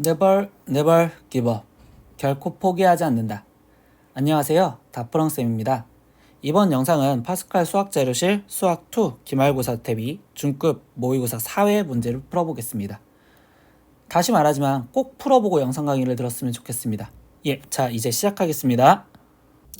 Never give up. 결코 포기하지 않는다. 안녕하세요. 다프랑쌤입니다. 이번 영상은 파스칼 수학재료실 수학2 기말고사 대비 중급 모의고사 4회 문제를 풀어보겠습니다. 다시 말하지만 꼭 풀어보고 영상 강의를 들었으면 좋겠습니다. 자 이제 시작하겠습니다.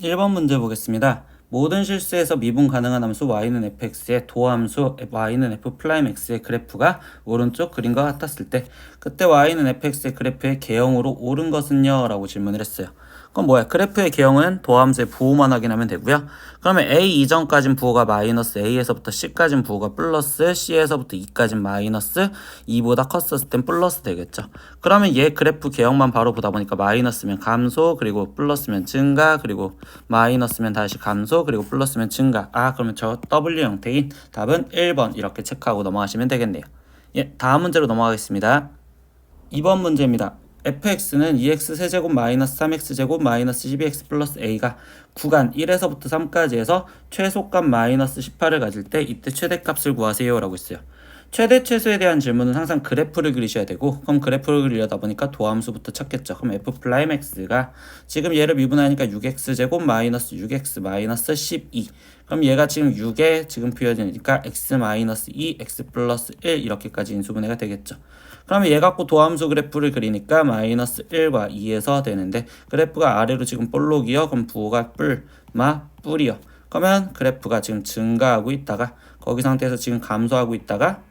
1번 문제 보겠습니다. 모든 실수에서 미분 가능한 함수 y는 fx의 도함수 y는 f'x의 그래프가 오른쪽 그림과 같았을 때 그때 y는 fx의 그래프의 개형으로 옳은 것은요? 라고 질문을 했어요. 그럼 뭐야? 그래프의 개형은 도함수의 부호만 확인하면 되고요. 그러면 a 이전까진 부호가 마이너스 a에서부터 c까진 부호가 플러스 c에서부터 2까진 마이너스 2보다 컸었을 땐 플러스 되겠죠. 그러면 얘 그래프 개형만 바로 보다 보니까 마이너스면 감소, 그리고 플러스면 증가, 그리고 마이너스면 다시 감소, 그리고 플러스면 증가. 그러면 저 W 형태인 답은 1번 이렇게 체크하고 넘어가시면 되겠네요. 다음 문제로 넘어가겠습니다. 2번 문제입니다. fx는 2x 세제곱 마이너스 3x제곱 마이너스 12x 플러스 a가 구간 1에서부터 3까지에서 최소값 마이너스 18을 가질 때 이때 최대값을 구하세요 라고 있어요. 최대 최소에 대한 질문은 항상 그래프를 그리셔야 되고, 그럼 그래프를 그리려다 보니까 도함수부터 찾겠죠. 그럼 f'x가 지금 얘를 미분하니까 6x제곱 마이너스 6x 마이너스 12. 그럼 얘가 지금 6에 지금 표현되니까 x 마이너스 2, x 플러스 1 이렇게까지 인수분해가 되겠죠. 그러면 얘 갖고 도함수 그래프를 그리니까 마이너스 1과 2에서 되는데, 그래프가 아래로 지금 볼록이요. 그럼 부호가 뿔이요. 그러면 그래프가 지금 증가하고 있다가 거기 상태에서 지금 감소하고 있다가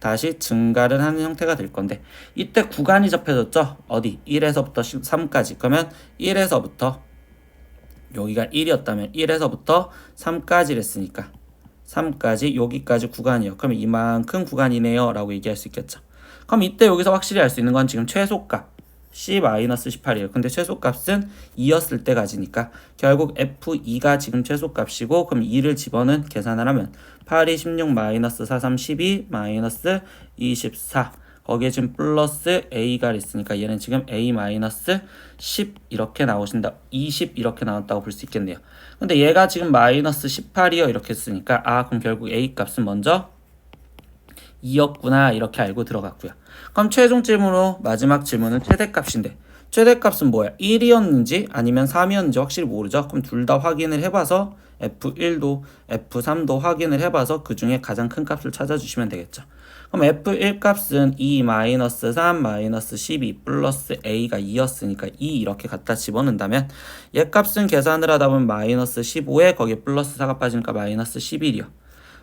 다시 증가를 하는 형태가 될 건데, 이때 구간이 접혀졌죠. 어디? 1에서부터 3까지. 그러면 1에서부터 여기가 1이었다면 1에서부터 3까지를 했으니까 3까지 여기까지 구간이요. 그러면 이만큼 구간이네요 라고 얘기할 수 있겠죠. 그럼 이때 여기서 확실히 알 수 있는 건 지금 최소값 C-18이에요. 근데 최소값은 2였을 때 가지니까 결국 F2가 지금 최소값이고, 그럼 2를 집어넣은 계산을 하면 8이 16 마이너스 4, 3, 12 마이너스 24 거기에 지금 플러스 A가 있으니까 얘는 지금 A 마이너스 10 이렇게 나오신다. 20 이렇게 나왔다고 볼 수 있겠네요. 근데 얘가 지금 마이너스 18이요 이렇게 했으니까 그럼 결국 A 값은 먼저 2였구나 이렇게 알고 들어갔고요. 그럼 최종 질문으로 마지막 질문은 최대값인데, 최대값은 뭐야? 1이었는지 아니면 3이었는지 확실히 모르죠. 그럼 둘 다 확인을 해봐서 F1도 F3도 확인을 해봐서 그 중에 가장 큰 값을 찾아주시면 되겠죠. 그럼 F1 값은 2-3-12 플러스 A가 2였으니까 2 이렇게 갖다 집어넣는다면 얘 값은 계산을 하다 보면 마이너스 15에 거기에 플러스 4가 빠지니까 마이너스 11이요.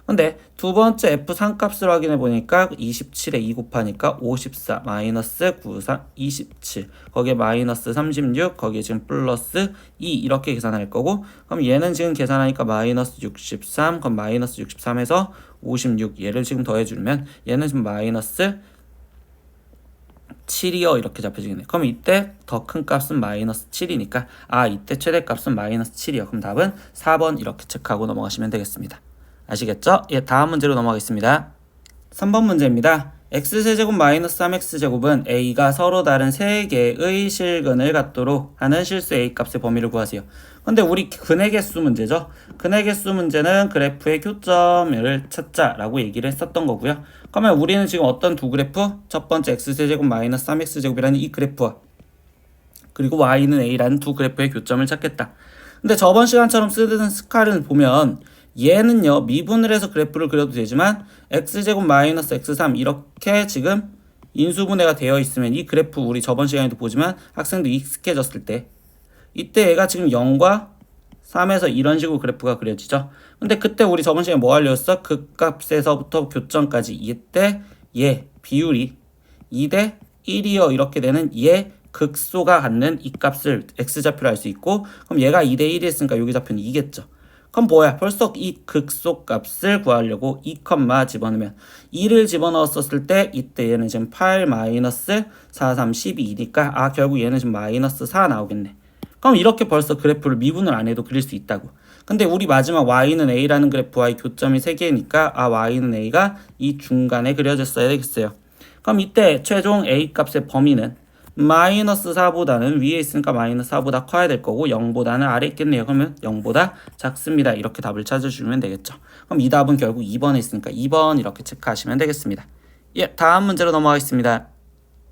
근데 두 번째 F3 값을 확인해 보니까 27에 2 곱하니까 54 마이너스 93 27 거기에 마이너스 36 거기에 지금 플러스 2 이렇게 계산할 거고, 그럼 얘는 지금 계산하니까 마이너스 63 그럼 마이너스 63에서 56 얘를 지금 더해주면 얘는 지금 마이너스 7이요 이렇게 잡혀지겠네. 그럼 이때 더 큰 값은 마이너스 7이니까 이때 최대값은 마이너스 7이요. 그럼 답은 4번 이렇게 체크하고 넘어가시면 되겠습니다. 아시겠죠? 다음 문제로 넘어가겠습니다. 3번 문제입니다. x세제곱 마이너스 3x제곱은 a가 서로 다른 3개의 실근을 갖도록 하는 실수 a 값의 범위를 구하세요. 근데 우리 근의 개수 문제죠. 근의 개수 문제는 그래프의 교점을 찾자라고 얘기를 했었던 거고요. 그러면 우리는 지금 어떤 두 그래프? 첫 번째 x세제곱 마이너스 3x제곱이라는 이 그래프와 그리고 y는 a라는 두 그래프의 교점을 찾겠다. 근데 저번 시간처럼 쓰는 스칼을 보면 얘는요 미분을 해서 그래프를 그려도 되지만 x제곱 마이너스 x3 이렇게 지금 인수분해가 되어 있으면 이 그래프 우리 저번 시간에도 보지만 학생도 익숙해졌을 때 이때 얘가 지금 0과 3에서 이런 식으로 그래프가 그려지죠. 근데 그때 우리 저번 시간에 뭐 하려 했어? 극값에서부터 교점까지 이때 얘 비율이 2대 1이요 이렇게 되는 얘 극소가 갖는 이 값을 x좌표로 알 수 있고, 그럼 얘가 2대 1이 했으니까 여기 좌표는 2겠죠. 그럼 뭐야? 벌써 이 극소값을 구하려고 2, 집어넣으면 2를 집어넣었을 때 이때 얘는 지금 8 마이너스 4, 3, 12니까 결국 얘는 지금 마이너스 4 나오겠네. 그럼 이렇게 벌써 그래프를 미분을 안 해도 그릴 수 있다고. 근데 우리 마지막 y는 a라는 그래프와의 교점이 3개니까 y는 a가 이 중간에 그려졌어야 되겠어요. 그럼 이때 최종 a 값의 범위는 마이너스 4보다는 위에 있으니까 마이너스 4보다 커야 될 거고 0보다는 아래 있겠네요. 그러면 0보다 작습니다. 이렇게 답을 찾아주면 되겠죠. 그럼 이 답은 결국 2번에 있으니까 2번 이렇게 체크하시면 되겠습니다. 다음 문제로 넘어가겠습니다.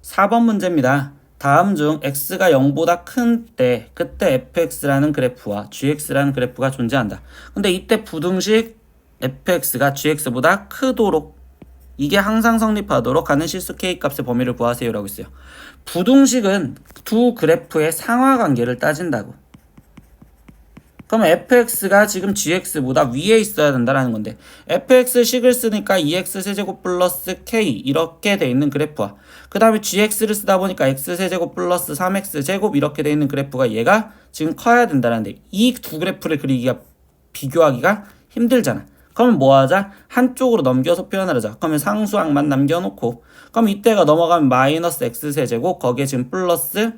4번 문제입니다. 다음 중 x가 0보다 큰 때 그때 fx라는 그래프와 gx라는 그래프가 존재한다. 근데 이때 부등식 fx가 gx보다 크도록 이게 항상 성립하도록 하는 실수 k 값의 범위를 구하세요 라고 있어요. 부등식은 두 그래프의 상하관계를 따진다고. 그럼 fx가 지금 gx보다 위에 있어야 된다는 건데 fx식을 쓰니까 2x세제곱 플러스 k 이렇게 돼 있는 그래프와 그 다음에 gx를 쓰다 보니까 x세제곱 플러스 3x제곱 이렇게 돼 있는 그래프가 얘가 지금 커야 된다는데 이 두 그래프를 비교하기가 힘들잖아. 그러면 뭐 하자? 한쪽으로 넘겨서 표현을 하자. 그러면 상수항만 남겨놓고 그럼 이때가 넘어가면 마이너스 x세제곱 거기에 지금 플러스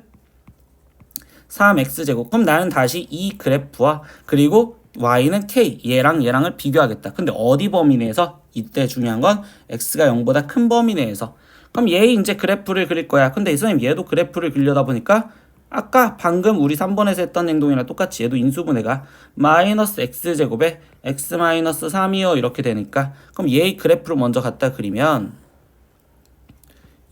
3x제곱. 그럼 나는 다시 이 그래프와 그리고 y는 k 얘랑 얘랑을 비교하겠다. 근데 어디 범위 내에서? 이때 중요한 건 x가 0보다 큰 범위 내에서. 그럼 얘 이제 그래프를 그릴 거야. 근데 이 선생님 얘도 그래프를 그리려다 보니까 아까 방금 우리 3번에서 했던 행동이랑 똑같이 얘도 인수분해가 마이너스 x제곱에 x 마이너스 3이요 이렇게 되니까 그럼 얘의 그래프를 먼저 갖다 그리면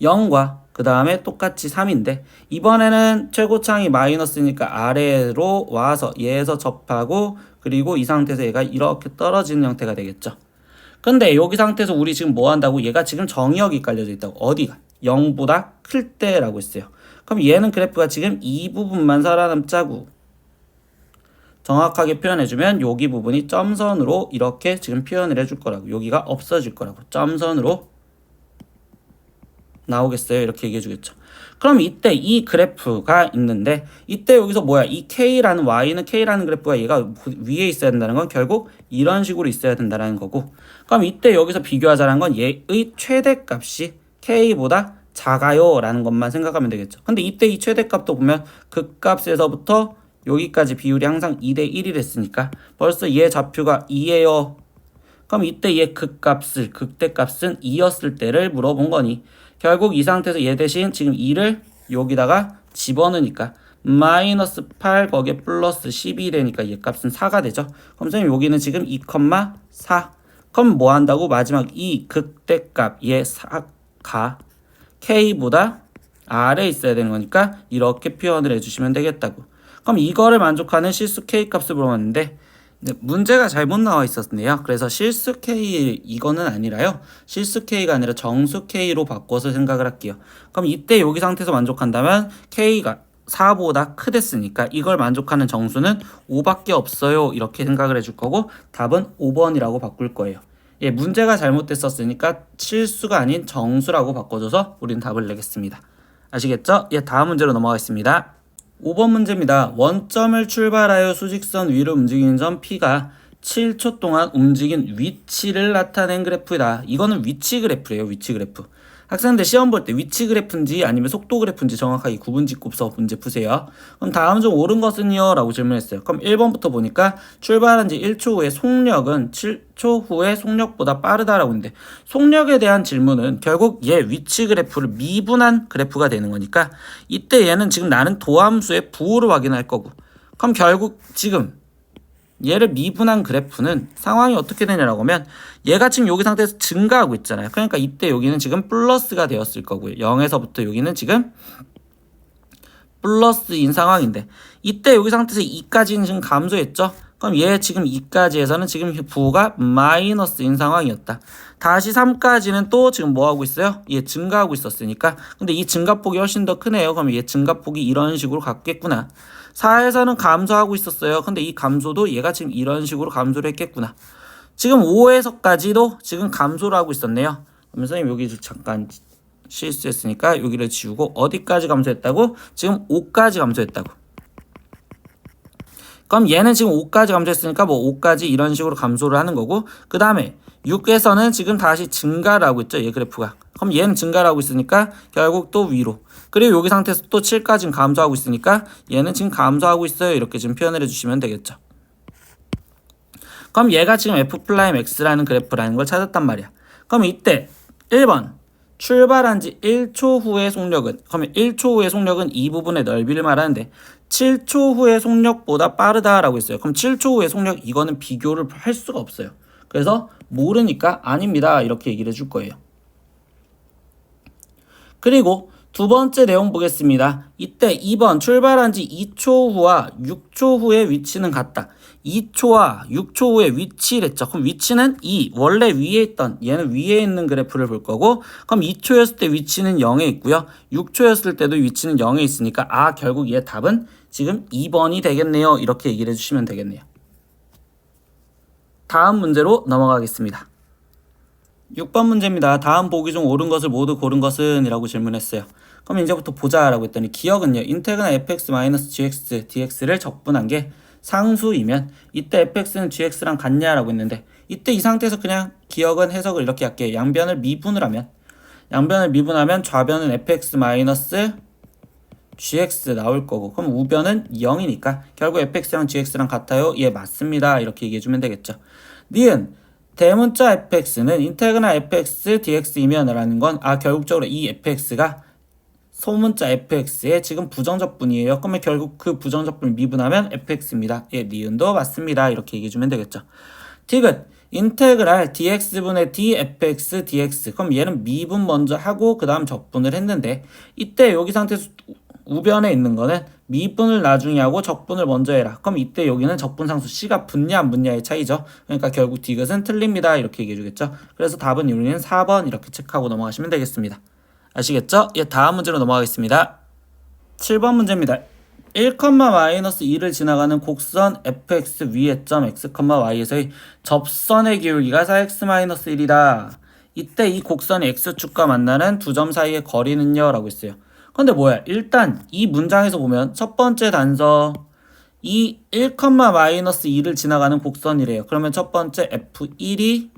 0과 그 다음에 똑같이 3인데 이번에는 최고창이 마이너스니까 아래로 와서 얘에서 접하고 그리고 이 상태에서 얘가 이렇게 떨어지는 형태가 되겠죠. 근데 여기 상태에서 우리 지금 뭐 한다고? 얘가 지금 정의역이 깔려져 있다고. 어디가? 0보다 클 때라고 했어요. 그럼 얘는 그래프가 지금 이 부분만 살아남자고 정확하게 표현해주면 여기 부분이 점선으로 이렇게 지금 표현을 해줄 거라고. 여기가 없어질 거라고. 점선으로 나오겠어요? 이렇게 얘기해 주겠죠. 그럼 이때 이 그래프가 있는데 이때 여기서 뭐야? 이 K라는 Y는 K라는 그래프가 얘가 위에 있어야 된다는 건 결국 이런 식으로 있어야 된다는 거고 그럼 이때 여기서 비교하자는 건 얘의 최대값이 K보다 작아요 라는 것만 생각하면 되겠죠. 근데 이때 이 최대값도 보면 극값에서부터 여기까지 비율이 항상 2대 1이랬으니까 벌써 얘 좌표가 2예요. 그럼 이때 얘 극대값은 2였을 때를 물어본 거니 결국 이 상태에서 얘 대신 지금 2를 여기다가 집어넣으니까 마이너스 8 거기에 플러스 12 되니까 얘 값은 4가 되죠. 그럼 선생님 여기는 지금 2,4 그럼 뭐 한다고? 마지막 이 극대값 얘 4가 K보다 아래에 있어야 되는 거니까 이렇게 표현을 해주시면 되겠다고. 그럼 이거를 만족하는 실수 K 값을 물어봤는데 문제가 잘못 나와 있었네요. 그래서 실수 K 이거는 아니라요. 실수 K가 아니라 정수 K로 바꿔서 생각을 할게요. 그럼 이때 여기 상태에서 만족한다면 K가 4보다 크댔으니까 이걸 만족하는 정수는 5밖에 없어요. 이렇게 생각을 해줄 거고 답은 5번이라고 바꿀 거예요. 예, 문제가 잘못됐었으니까 실수가 아닌 정수라고 바꿔줘서 우린 답을 내겠습니다. 아시겠죠? 예, 다음 문제로 넘어가겠습니다. 5번 문제입니다. 원점을 출발하여 수직선 위로 움직이는 점 P가 7초 동안 움직인 위치를 나타낸 그래프이다. 이거는 위치 그래프래요. 위치 그래프. 학생들 시험 볼 때 위치 그래프인지 아니면 속도 그래프인지 정확하게 구분짓고서 문제 푸세요. 그럼 다음 중 옳은 것은요? 라고 질문했어요. 그럼 1번부터 보니까 출발한 지 1초 후에 속력은 7초 후에 속력보다 빠르다라고 했는데 속력에 대한 질문은 결국 얘 위치 그래프를 미분한 그래프가 되는 거니까 이때 얘는 지금 나는 도함수의 부호를 확인할 거고 그럼 결국 지금 얘를 미분한 그래프는 상황이 어떻게 되냐라고 하면 얘가 지금 여기 상태에서 증가하고 있잖아요. 그러니까 이때 여기는 지금 플러스가 되었을 거고요. 0에서부터 여기는 지금 플러스인 상황인데 이때 여기 상태에서 2까지는 지금 감소했죠. 그럼 얘 지금 2까지에서는 지금 부호가 마이너스인 상황이었다. 다시 3까지는 또 지금 뭐 하고 있어요? 얘 증가하고 있었으니까. 근데 이 증가폭이 훨씬 더 크네요. 그럼 얘 증가폭이 이런 식으로 갔겠구나. 4에서는 감소하고 있었어요. 근데 이 감소도 얘가 지금 이런 식으로 감소를 했겠구나. 지금 5에서까지도 지금 감소를 하고 있었네요. 그럼 선생님 여기 잠깐 실수했으니까 여기를 지우고 어디까지 감소했다고? 지금 5까지 감소했다고. 그럼 얘는 지금 5까지 감소했으니까 뭐 5까지 이런 식으로 감소를 하는 거고 그 다음에 6에서는 지금 다시 증가를 하고 있죠. 얘 그래프가. 그럼 얘는 증가를 하고 있으니까 결국 또 위로. 그리고 여기 상태에서 또 7까지 감소하고 있으니까 얘는 지금 감소하고 있어요. 이렇게 지금 표현을 해주시면 되겠죠. 그럼 얘가 지금 F'X라는 그래프라는 걸 찾았단 말이야. 그럼 이때 1번 출발한 지 1초 후의 속력은 그러면 1초 후의 속력은 이 부분의 넓이를 말하는데 7초 후의 속력보다 빠르다라고 했어요. 그럼 7초 후의 속력 이거는 비교를 할 수가 없어요. 그래서 모르니까 아닙니다. 이렇게 얘기를 해줄 거예요. 그리고 두 번째 내용 보겠습니다. 이때 2번 출발한 지 2초 후와 6초 후의 위치는 같다. 2초와 6초 후의 위치랬죠. 그럼 위치는 원래 위에 있던 얘는 위에 있는 그래프를 볼 거고, 그럼 2초였을 때 위치는 0에 있고요. 6초였을 때도 위치는 0에 있으니까 결국 얘 답은 지금 2번이 되겠네요. 이렇게 얘기를 해주시면 되겠네요. 다음 문제로 넘어가겠습니다. 6번 문제입니다. 다음 보기 중 옳은 것을 모두 고른 것은? 이라고 질문했어요. 그럼 이제부터 보자 라고 했더니 기억은요. 인테그랄 fx-gx dx를 적분한 게 상수이면 이때 fx는 gx랑 같냐라고 했는데, 이때 이 상태에서 그냥 기억은 해석을 이렇게 할게요. 양변을 미분하면 좌변은 fx-gx 나올 거고, 그럼 우변은 0이니까 결국 fx랑 gx랑 같아요. 예, 맞습니다. 이렇게 얘기해주면 되겠죠. 니은 대문자 fx는 인테그랄 fx dx이면 라는 건 결국적으로 이 fx가 소문자 fx의 지금 부정적분이에요. 그러면 결국 그 부정적분을 미분하면 fx입니다. 예, 니은도 맞습니다. 이렇게 얘기해주면 되겠죠. 디귿 인테그랄 dx분의 dfx dx. 그럼 얘는 미분 먼저 하고 그 다음 적분을 했는데, 이때 여기 상태에서 우변에 있는 거는 미분을 나중에 하고 적분을 먼저 해라. 그럼 이때 여기는 적분상수 C가 붙냐 안 붙냐의 차이죠. 그러니까 결국 디귿은 틀립니다. 이렇게 얘기해주겠죠. 그래서 답은 우리는 4번 이렇게 체크하고 넘어가시면 되겠습니다. 아시겠죠? 예, 다음 문제로 넘어가겠습니다. 7번 문제입니다. 1,-2를 지나가는 곡선 fx 위의 점 x, y에서의 접선의 기울기가 4x-1이다. 이때 이 곡선이 x축과 만나는 두 점 사이의 거리는요? 라고 했어요. 근데 뭐야? 일단 이 문장에서 보면 첫 번째 단서 이 1,-2를 지나가는 곡선이래요. 그러면 첫 번째 f1이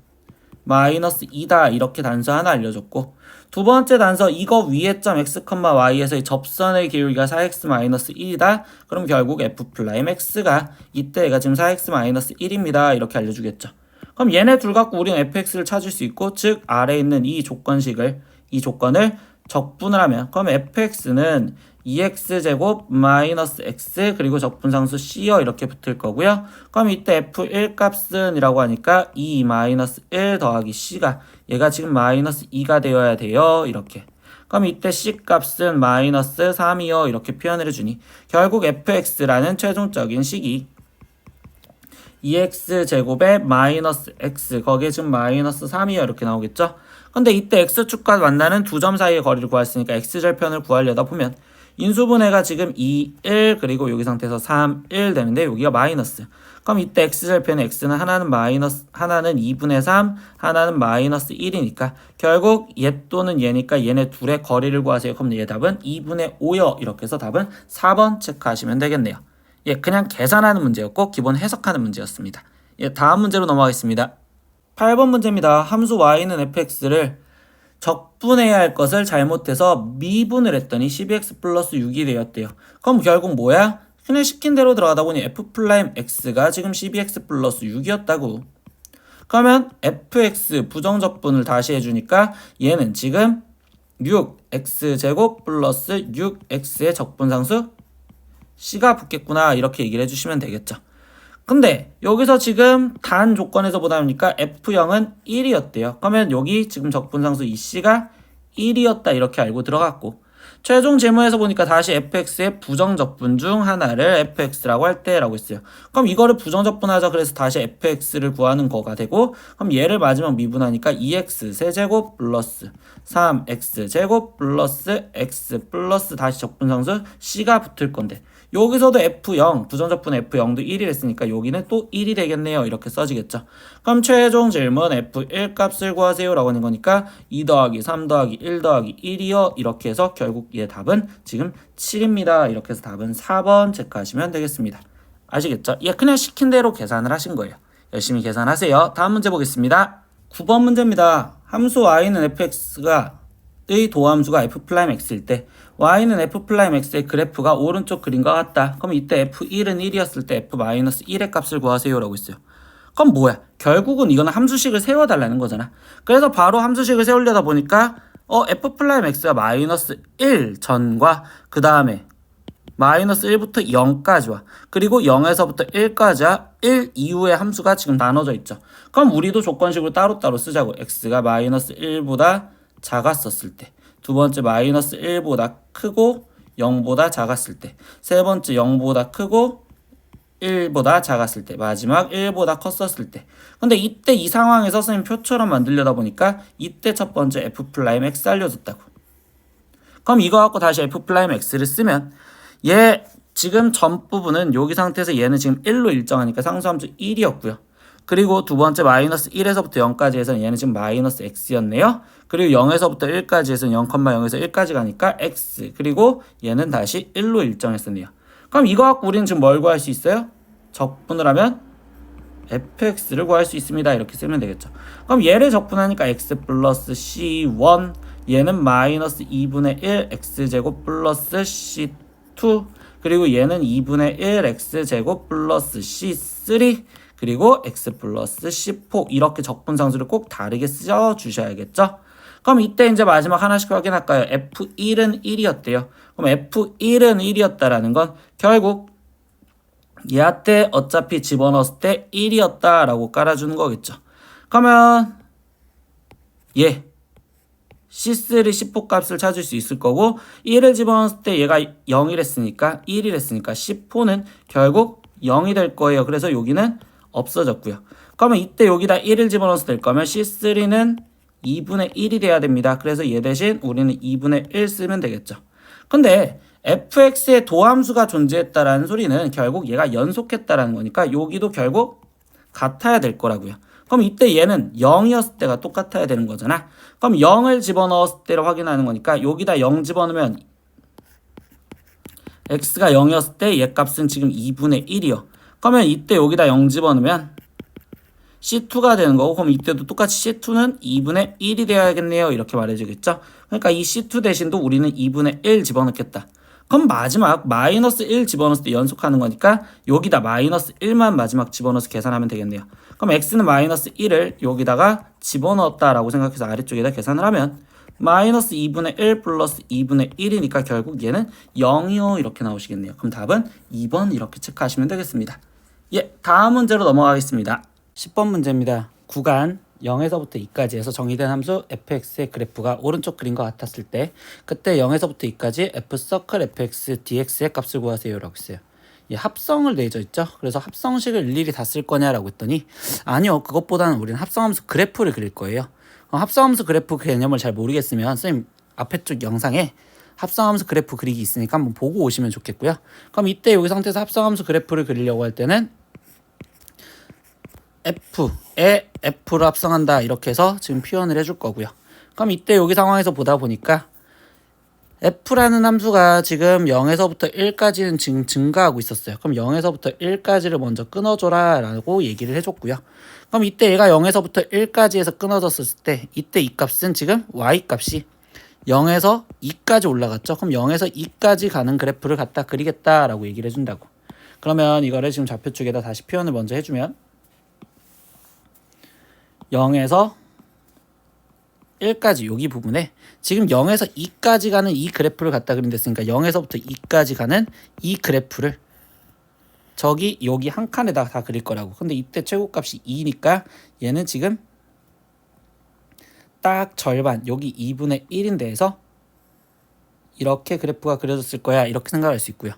-2다 이렇게 단서 하나 알려줬고, 두 번째 단서 이거 위에 점 x, y에서의 접선의 기울기가 4x-1이다. 그럼 결국 f'x가 이때가 지금 4x-1입니다. 이렇게 알려주겠죠. 그럼 얘네 둘 갖고 우리는 fx를 찾을 수 있고, 즉 아래에 있는 이 조건을 적분을 하면, 그럼 fx는 2x제곱 마이너스 x 그리고 적분상수 c요 이렇게 붙을 거고요. 그럼 이때 f1 값은 이라고 하니까 2 마이너스 1 더하기 c가 얘가 지금 마이너스 2가 되어야 돼요. 이렇게. 그럼 이때 c 값은 마이너스 3이요. 이렇게 표현을 해주니 결국 fx라는 최종적인 식이 2x제곱에 마이너스 x 거기에 지금 마이너스 3이요. 이렇게 나오겠죠. 근데 이때 x축과 만나는 두 점 사이의 거리를 구했으니까 x절편을 구하려다 보면 인수분해가 지금 2, 1 그리고 여기 상태에서 3, 1 되는데 여기가 마이너스. 그럼 이때 x절편의 x는 하나는 마이너스, 하나는 2분의 3, 하나는 마이너스 1이니까 결국 얘 또는 얘니까 얘네 둘의 거리를 구하세요. 그럼 얘 답은 2분의 5요. 이렇게 해서 답은 4번 체크하시면 되겠네요. 예, 그냥 계산하는 문제였고 기본 해석하는 문제였습니다. 예, 다음 문제로 넘어가겠습니다. 8번 문제입니다. 함수 y는 fx를 적분해야 할 것을 잘못해서 미분을 했더니 12x 플러스 6이 되었대요. 그럼 결국 뭐야? 그냥 시킨 대로 들어가다 보니 f'x가 지금 12x 플러스 6이었다고. 그러면 fx 부정적분을 다시 해주니까 얘는 지금 6x제곱 플러스 6x의 적분상수 c가 붙겠구나 이렇게 얘기를 해주시면 되겠죠. 근데 여기서 지금 단 조건에서 보다 보니까 f0은 1이었대요. 그러면 여기 지금 적분상수 이 c가 1이었다 이렇게 알고 들어갔고, 최종 질문에서 보니까 다시 fx의 부정적분 중 하나를 fx라고 할 때라고 했어요. 그럼 이거를 부정적분하자 그래서 다시 fx를 구하는 거가 되고, 그럼 얘를 마지막 미분하니까 2x 세제곱 플러스 3x 제곱 플러스 x 플러스 다시 적분상수 c가 붙을 건데, 여기서도 f0 부정적분 f0도 1이 됐으니까 여기는 또 1이 되겠네요. 이렇게 써지겠죠. 그럼 최종 질문 f1 값을 구하세요 라고 하는 거니까 2 더하기 3 더하기 1 더하기 1이요. 이렇게 해서 결국 얘 답은 지금 7입니다. 이렇게 해서 답은 4번 체크하시면 되겠습니다. 아시겠죠? 얘 그냥 시킨 대로 계산을 하신 거예요. 열심히 계산하세요. 다음 문제 보겠습니다. 9번 문제입니다. 함수 y는 fx가 의 도함수가 f'x일 때 y는 f'x의 그래프가 오른쪽 그림과 같다. 그럼 이때 f1은 1이었을 때 f-1의 값을 구하세요 라고 있어요. 그럼 뭐야? 결국은 이거는 함수식을 세워달라는 거잖아. 그래서 바로 함수식을 세우려다 보니까 f'x가 마이너스 1 전과 그 다음에 마이너스 1부터 0까지 와. 그리고 0에서부터 1까지 와. 1 이후의 함수가 지금 나눠져 있죠. 그럼 우리도 조건식으로 따로따로 쓰자고. x가 마이너스 1보다 작았었을 때 두 번째 마이너스 1보다 크고 0보다 작았을 때, 세 번째 0보다 크고 1보다 작았을 때, 마지막 1보다 컸었을 때. 근데 이때 이 상황에서 선생님 표처럼 만들려다 보니까 이때 첫 번째 F'X 알려줬다고. 그럼 이거 갖고 다시 F'X를 쓰면 얘 지금 전 부분은 여기 상태에서 얘는 지금 1로 일정하니까 상수함수 1이었고요. 그리고 두 번째 마이너스 1에서부터 0까지 해서는 얘는 지금 마이너스 x였네요. 그리고 0에서부터 1까지 해서는 0,0에서 1까지 가니까 x. 그리고 얘는 다시 1로 일정했었네요. 그럼 이거 갖고 우리는 지금 뭘 구할 수 있어요? 적분을 하면 fx를 구할 수 있습니다. 이렇게 쓰면 되겠죠. 그럼 얘를 적분하니까 x 플러스 c1, 얘는 마이너스 2분의 1 x제곱 플러스 c2, 그리고 얘는 2분의 1 x제곱 플러스 c3, 그리고 x 플러스 c4. 이렇게 적분상수를 꼭 다르게 써주셔야겠죠. 그럼 이때 이제 마지막 하나씩 확인할까요? F1은 1이었대요. 그럼 F1은 1이었다라는 건 결국 얘한테 어차피 집어넣었을 때 1이었다라고 깔아주는 거겠죠. 그러면 얘 C3, C4 값을 찾을 수 있을 거고 1을 집어넣었을 때 얘가 0이랬으니까 1이랬으니까 C4는 결국 0이 될 거예요. 그래서 여기는 없어졌고요. 그러면 이때 여기다 1을 집어넣어서 될 거면 C3는 2분의 1이 돼야 됩니다. 그래서 얘 대신 우리는 2분의 1 쓰면 되겠죠. 근데 fx의 도함수가 존재했다라는 소리는 결국 얘가 연속했다라는 거니까 여기도 결국 같아야 될 거라고요. 그럼 이때 얘는 0이었을 때가 똑같아야 되는 거잖아. 그럼 0을 집어넣었을 때를 확인하는 거니까 여기다 0 집어넣으면 x가 0이었을 때 얘 값은 지금 2분의 1이요. 그러면 이때 여기다 0 집어넣으면 C2가 되는 거고, 그럼 이때도 똑같이 C2는 2분의 1이 되어야겠네요. 이렇게 말해주겠죠. 그러니까 이 C2 대신도 우리는 2분의 1 집어넣겠다. 그럼 마지막 마이너스 1 집어넣었을 때 연속하는 거니까 여기다 마이너스 1만 마지막 집어넣어서 계산하면 되겠네요. 그럼 x는 마이너스 1을 여기다가 집어넣었다라고 생각해서 아래쪽에다 계산을 하면 마이너스 2분의 1 플러스 2분의 1이니까 결국 얘는 0이요. 이렇게 나오시겠네요. 그럼 답은 2번 이렇게 체크하시면 되겠습니다. 예, 다음 문제로 넘어가겠습니다. 10번 문제입니다. 구간 0에서부터 2까지 해서 정의된 함수 fx의 그래프가 오른쪽 그림과 같았을 때 그때 0에서부터 2까지 f서클 fx dx의 값을 구하세요 라고 했어요. 예, 합성을 내줘 있죠. 그래서 합성식을 일일이 다 쓸 거냐라고 했더니 아니요, 그것보다는 우리는 합성함수 그래프를 그릴 거예요. 합성함수 그래프 개념을 잘 모르겠으면 선생님 앞에 쪽 영상에 합성함수 그래프 그리기 있으니까 한번 보고 오시면 좋겠고요. 그럼 이때 여기 상태에서 합성함수 그래프를 그리려고 할 때는 f에 f를 합성한다 이렇게 해서 지금 표현을 해줄 거고요. 그럼 이때 여기 상황에서 보다 보니까 f라는 함수가 지금 0에서부터 1까지는 지금 증가하고 있었어요. 그럼 0에서부터 1까지를 먼저 끊어줘라 라고 얘기를 해줬고요. 그럼 이때 얘가 0에서부터 1까지 해서 끊어졌을 때 이때 이 값은 지금 y 값이 0에서 2까지 올라갔죠. 그럼 0에서 2까지 가는 그래프를 갖다 그리겠다라고 얘기를 해준다고. 그러면 이거를 지금 좌표축에다 다시 표현을 먼저 해주면 0에서 1까지 여기 부분에 지금 0에서 2까지 가는 이 그래프를 갖다 그린댔으니까 0에서부터 2까지 가는 이 그래프를 저기 여기 한 칸에다 다 그릴 거라고. 근데 이때 최고값이 2니까 얘는 지금 딱 절반 여기 2분의 1인데 해서 이렇게 그래프가 그려졌을 거야. 이렇게 생각할 수 있고요.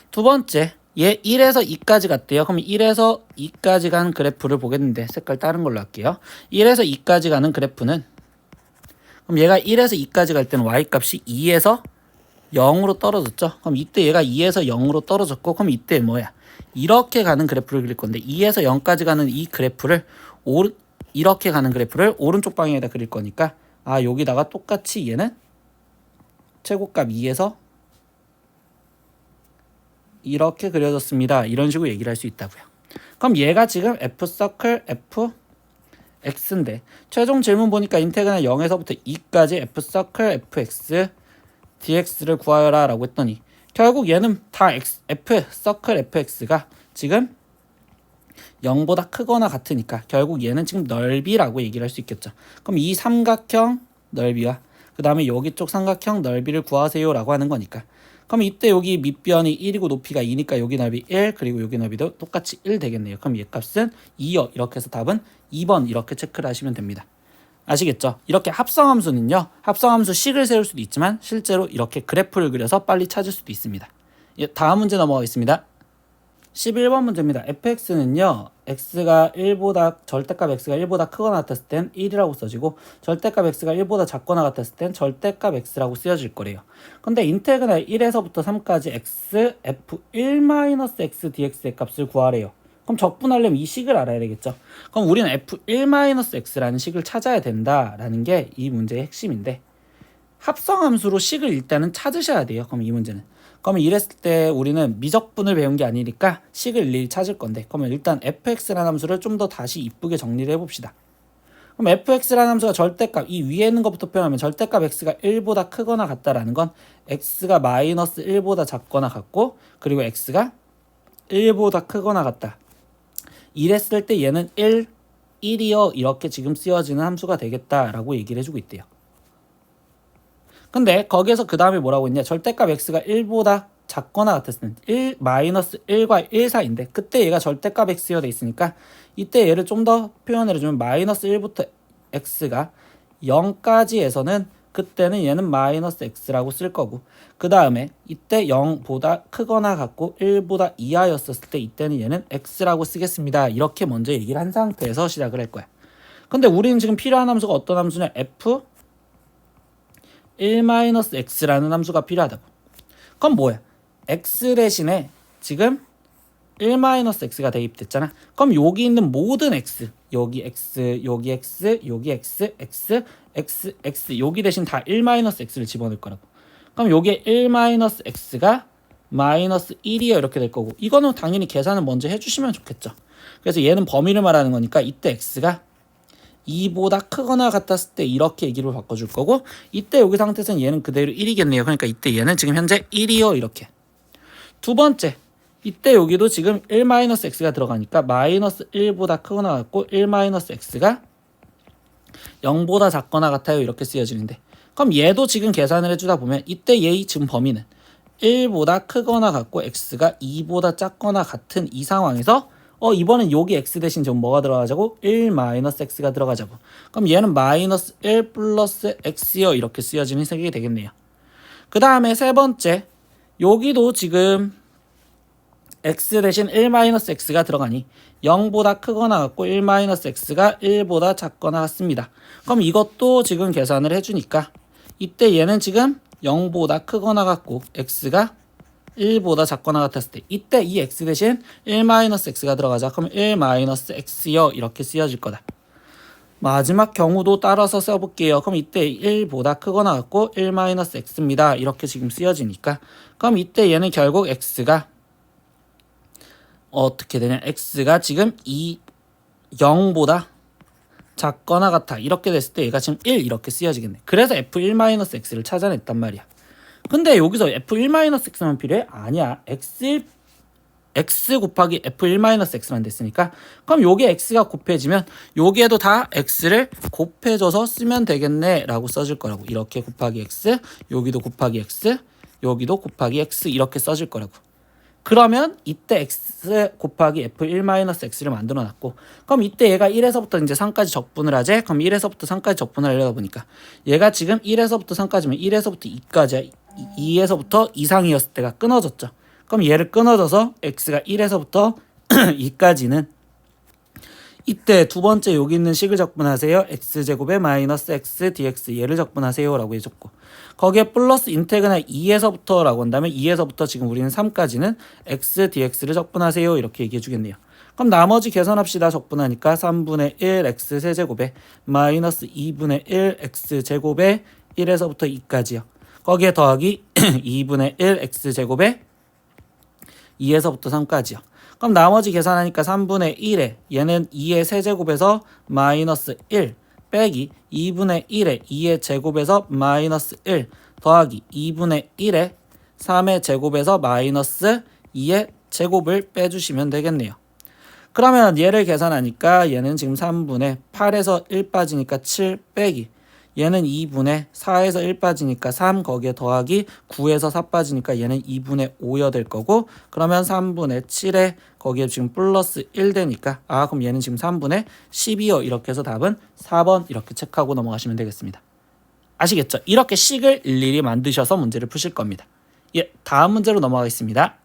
두 번째, 얘 1에서 2까지 갔대요. 그럼 1에서 2까지 간 그래프를 보겠는데 색깔 다른 걸로 할게요. 1에서 2까지 가는 그래프는 그럼 얘가 1에서 2까지 갈 때는 y값이 2에서 0으로 떨어졌죠. 그럼 이때 얘가 2에서 0으로 떨어졌고 그럼 이때 뭐야? 이렇게 가는 그래프를 그릴 건데 2에서 0까지 가는 이 그래프를 이렇게 가는 그래프를 오른쪽 방향에다 그릴 거니까 여기다가 똑같이 얘는 최고값 2에서 이렇게 그려졌습니다. 이런 식으로 얘기를 할 수 있다고요. 그럼 얘가 지금 f서클 fx인데 최종 질문 보니까 인테그랄 0에서부터 2까지 f서클 fx dx를 구하여라 라고 했더니 결국 얘는 다 f서클 fx가 지금 0보다 크거나 같으니까 결국 얘는 지금 넓이라고 얘기를 할 수 있겠죠. 그럼 이 삼각형 넓이와 그 다음에 여기 쪽 삼각형 넓이를 구하세요 라고 하는 거니까 그럼 이때 여기 밑변이 1이고 높이가 2니까 여기 넓이 1 그리고 여기 넓이도 똑같이 1 되겠네요. 그럼 얘 값은 2요. 이렇게 해서 답은 2번 이렇게 체크를 하시면 됩니다. 아시겠죠? 이렇게 합성함수는요. 합성함수 식을 세울 수도 있지만 실제로 이렇게 그래프를 그려서 빨리 찾을 수도 있습니다. 다음 문제 넘어가겠습니다. 11번 문제입니다. fx는요. x가 1보다 절대값 x가 1보다 크거나 같았을 땐 1이라고 써지고 절대값 x가 1보다 작거나 같았을 땐 절대값 x라고 쓰여질 거래요. 근데 인테그랄 1에서부터 3까지 x f1-x dx의 값을 구하래요. 그럼 적분하려면 이 식을 알아야 되겠죠. 그럼 우리는 f1-x라는 식을 찾아야 된다라는 게 이 문제의 핵심인데 합성함수로 식을 일단은 찾으셔야 돼요. 그럼 이 문제는. 그러면 이랬을 때 우리는 미적분을 배운 게 아니니까 식을 일일이 찾을 건데 그러면 일단 fx라는 함수를 좀 더 다시 이쁘게 정리를 해봅시다. 그럼 fx라는 함수가 절대값, 이 위에 있는 것부터 표현하면 절대값 x가 1보다 크거나 같다라는 건 x가 마이너스 1보다 작거나 같고 그리고 x가 1보다 크거나 같다. 이랬을 때 얘는 1이요 이렇게 지금 쓰여지는 함수가 되겠다라고 얘기를 해주고 있대요. 근데 거기에서 그 다음에 뭐라고 했냐, 절대값 x가 1보다 작거나 같았을 때 마이너스 1과 1 사이인데 그때 얘가 절대값 x가 돼 있으니까 이때 얘를 좀 더 표현을 해주면 마이너스 1부터 x가 0까지에서는 그때는 얘는 마이너스 x라고 쓸 거고 그 다음에 이때 0보다 크거나 같고 1보다 이하였었을 때 이때는 얘는 x라고 쓰겠습니다. 이렇게 먼저 얘기를 한 상태에서 시작을 할 거야. 근데 우리는 지금 필요한 함수가 어떤 함수냐, f 1-x라는 함수가 필요하다고. 그럼 뭐야? x 대신에 지금 1-x가 대입됐잖아. 그럼 여기 있는 모든 x, 여기 x, 여기 x, 여기 x, x, x, x 여기 대신 다 1-x를 집어넣을 거라고. 그럼 여기에 1-x가 마이너스 1이요 이렇게 될 거고 이거는 당연히 계산을 먼저 해주시면 좋겠죠. 그래서 얘는 범위를 말하는 거니까 이때 x가 2보다 크거나 같았을 때 이렇게 얘기를 바꿔줄 거고 이때 여기 상태에서는 얘는 그대로 1이겠네요. 그러니까 이때 얘는 지금 현재 1이요 이렇게. 두 번째, 이때 여기도 지금 1-x가 들어가니까 마이너스 1보다 크거나 같고 1-x가 0보다 작거나 같아요 이렇게 쓰여지는데 그럼 얘도 지금 계산을 해주다 보면 이때 얘의 지금 범위는 1보다 크거나 같고 x가 2보다 작거나 같은 이 상황에서 이번엔 여기 x 대신 지금 뭐가 들어가자고? 1-x가 들어가자고. 그럼 얘는 마이너스 1 플러스 x요 이렇게 쓰여지는 색이 되겠네요. 그 다음에 세 번째, 여기도 지금 x 대신 1-x가 들어가니 0보다 크거나 같고 1-x가 1보다 작거나 같습니다. 그럼 이것도 지금 계산을 해주니까 이때 얘는 지금 0보다 크거나 같고 x가 1보다 작거나 같았을 때 이때 이 x 대신 1-x가 들어가자. 그럼 1-x요 이렇게 쓰여질 거다. 마지막 경우도 따라서 써볼게요. 그럼 이때 1보다 크거나 같고 1-x입니다. 이렇게 지금 쓰여지니까 그럼 이때 얘는 결국 x가 어떻게 되냐, x가 지금 0보다 작거나 같아 이렇게 됐을 때 얘가 지금 1 이렇게 쓰여지겠네. 그래서 f1-x를 찾아냈단 말이야. 근데 여기서 f1-x만 필요해? 아니야. x 곱하기 f1-x만 됐으니까 그럼 요게 x가 곱해지면 여기에도 다 x를 곱해줘서 쓰면 되겠네 라고 써줄 거라고. 이렇게 곱하기 x, 여기도 곱하기 x, 여기도 곱하기 x 이렇게 써줄 거라고. 그러면 이때 x 곱하기 f1-x를 만들어놨고 그럼 이때 얘가 1에서부터 이제 3까지 적분을 하재. 그럼 1에서부터 3까지 적분을 하려다 보니까 얘가 지금 1에서부터 3까지면 1에서부터 2까지야. 2에서부터 이상이었을 때가 끊어졌죠. 그럼 얘를 끊어져서 x가 1에서부터 2까지는 이때 두 번째 여기 있는 식을 적분하세요. x제곱에 마이너스 x dx 얘를 적분하세요 라고 해줬고 거기에 플러스 인테그랄 2에서부터 라고 한다면 2에서부터 지금 우리는 3까지는 x dx를 적분하세요 이렇게 얘기해 주겠네요. 그럼 나머지 계산합시다. 적분하니까 3분의 1 x 세제곱에 마이너스 2분의 1 x 제곱에 1에서부터 2까지요. 거기에 더하기 2분의 1 x제곱에 2에서부터 3까지요. 그럼 나머지 계산하니까 3분의 1에 얘는 2의 세제곱에서 마이너스 1 빼기 2분의 1에 2의 제곱에서 마이너스 1 더하기 2분의 1에 3의 제곱에서 마이너스 2의 제곱을 빼주시면 되겠네요. 그러면 얘를 계산하니까 얘는 지금 3분의 8에서 1 빠지니까 7 빼기 얘는 2분의 4에서 1 빠지니까 3 거기에 더하기 9에서 4 빠지니까 얘는 2분의 5여 될 거고 그러면 3분의 7에 거기에 지금 플러스 1 되니까 그럼 얘는 지금 3분의 12여 이렇게 해서 답은 4번 이렇게 체크하고 넘어가시면 되겠습니다. 아시겠죠? 이렇게 식을 일일이 만드셔서 문제를 푸실 겁니다. 다음 문제로 넘어가겠습니다.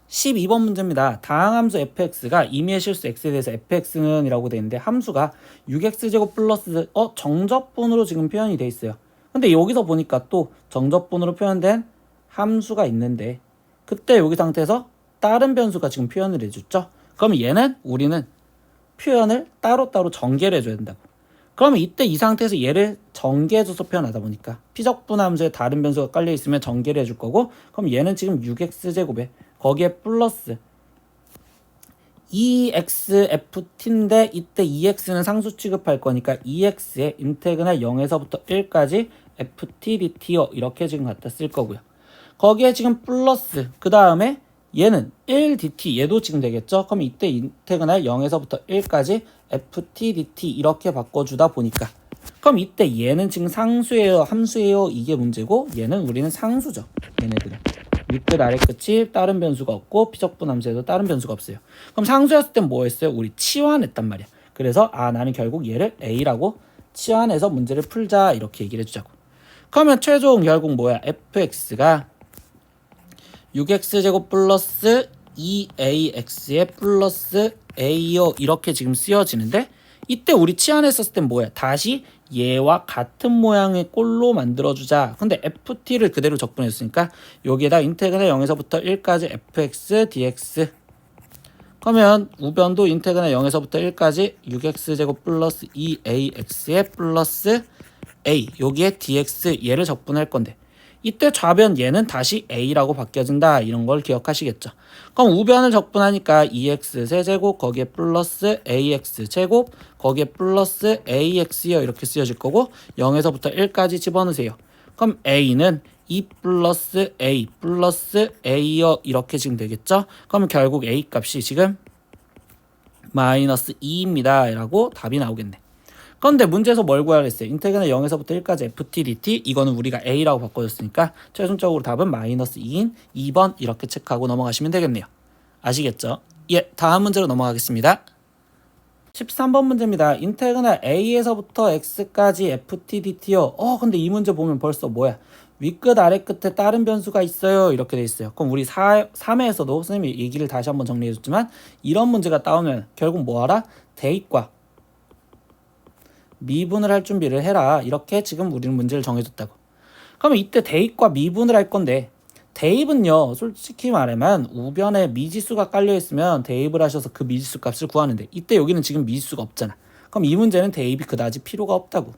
12번 문제입니다. 다항함수 fx가 임의의 실수 x에 대해서 fx는 이라고 되어 있는데 함수가 6x제곱 플러스 정접분으로 지금 표현이 되어 있어요. 근데 여기서 보니까 또 정접분으로 표현된 함수가 있는데 그때 여기 상태에서 다른 변수가 지금 표현을 해줬죠. 그럼 얘는 우리는 표현을 따로따로 전개를 해줘야 된다고. 그러면 이때 이 상태에서 얘를 전개해줘서 표현하다 보니까 피적분 함수에 다른 변수가 깔려 있으면 전개를 해줄 거고 그럼 얘는 지금 6x제곱에 거기에 플러스 2xft인데 이때 2x는 상수 취급할 거니까 2x의 인테그랄 0에서부터 1까지 ft dt요 이렇게 지금 갖다 쓸 거고요. 거기에 지금 플러스 그 다음에 얘는 1 dt 얘도 지금 되겠죠. 그럼 이때 인테그랄 0에서부터 1까지 ft dt 이렇게 바꿔주다 보니까 그럼 이때 얘는 지금 상수예요 함수예요 이게 문제고 얘는 우리는 상수죠. 얘네들은 윗끝 아래 끝이 다른 변수가 없고 피적분 함수에도 다른 변수가 없어요. 그럼 상수였을 땐 뭐 했어요? 우리 치환했단 말이야. 그래서 나는 결국 얘를 a라고 치환해서 문제를 풀자 이렇게 얘기를 해주자고. 그러면 최종 결국 뭐야? fx가 6x제곱 플러스 2ax에 플러스 a요 이렇게 지금 쓰여지는데 이때 우리 치환했었을 땐 뭐야? 다시 얘와 같은 모양의 꼴로 만들어주자. 근데 ft를 그대로 적분했으니까 여기에다 인테그랄 0에서부터 1까지 fx dx 그러면 우변도 인테그랄 0에서부터 1까지 6x제곱 플러스 2ax에 플러스 a 여기에 dx 얘를 적분할 건데 이때 좌변 얘는 다시 a라고 바뀌어진다 이런 걸 기억하시겠죠. 그럼 우변을 적분하니까 2x 세제곱 거기에 플러스 ax 제곱 거기에 플러스 ax요 이렇게 쓰여질 거고 0에서부터 1까지 집어넣으세요. 그럼 a는 2 플러스 a 플러스 a요 이렇게 지금 되겠죠. 그럼 결국 a 값이 지금 마이너스 2입니다 라고 답이 나오겠네. 그런데 문제에서 뭘 구하라 했어요? 인테그랄 0에서부터 1까지 ft dt 이거는 우리가 a라고 바꿔줬으니까 최종적으로 답은 마이너스 2인 2번 이렇게 체크하고 넘어가시면 되겠네요. 아시겠죠? 다음 문제로 넘어가겠습니다. 13번 문제입니다. 인테그랄 a에서부터 x까지 ft dt요. 근데 이 문제 보면 벌써 뭐야? 윗끝 아래끝에 다른 변수가 있어요 이렇게 돼 있어요. 그럼 우리 3회에서도 선생님이 얘기를 다시 한번 정리해줬지만 이런 문제가 나오면 결국 뭐하라? 대입과 미분을 할 준비를 해라 이렇게 지금 우리는 문제를 정해줬다고. 그러면 이때 대입과 미분을 할 건데 대입은요 솔직히 말하면 우변에 미지수가 깔려있으면 대입을 하셔서 그 미지수 값을 구하는데 이때 여기는 지금 미지수가 없잖아. 그럼 이 문제는 대입이 그다지 필요가 없다고.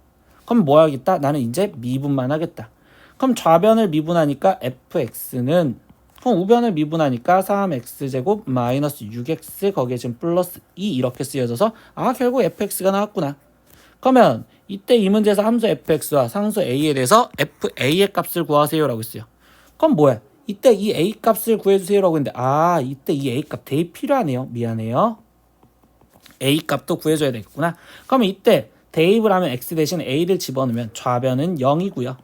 그럼 뭐 하겠다? 나는 이제 미분만 하겠다. 그럼 좌변을 미분하니까 fx는 그럼 우변을 미분하니까 3x제곱 마이너스 6x 거기에 지금 플러스 2 이렇게 쓰여져서 결국 fx가 나왔구나. 그러면 이때 이 문제에서 함수 fx와 상수 a에 대해서 fa의 값을 구하세요 라고 했어요. 그럼 뭐야? 이때 이 a 값을 구해주세요 라고 했는데 이때 이 a 값 대입 필요하네요. 미안해요. a 값도 구해줘야 되겠구나. 그러면 이때 대입을 하면 x 대신 a를 집어넣으면 좌변은 0이고요.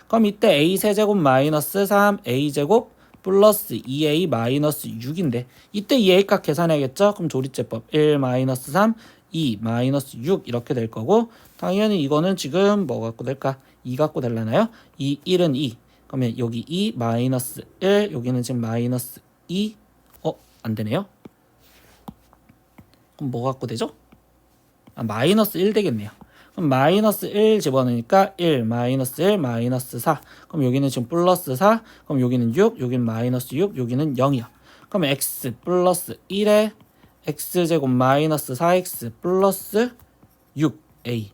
그럼 이때 a 세제곱 마이너스 3a제곱 플러스 2a 마이너스 6인데 이때 이 a 값 계산해야겠죠? 그럼 조리제법 1 마이너스 3 2 마이너스 6 이렇게 될 거고 당연히 이거는 지금 뭐 갖고 될까? 2 갖고 될라나요? 2 1은 2 그러면 여기 2 마이너스 1 여기는 지금 마이너스 2 안 되네요. 그럼 뭐 갖고 되죠? 마이너스 1 되겠네요. 그럼 마이너스 1 집어넣으니까 1 마이너스 1 마이너스 4 그럼 여기는 지금 플러스 4 그럼 여기는 6 여기는 마이너스 6 여기는 0이요. 그럼 x 플러스 1에 x제곱 마이너스 4x 플러스 6a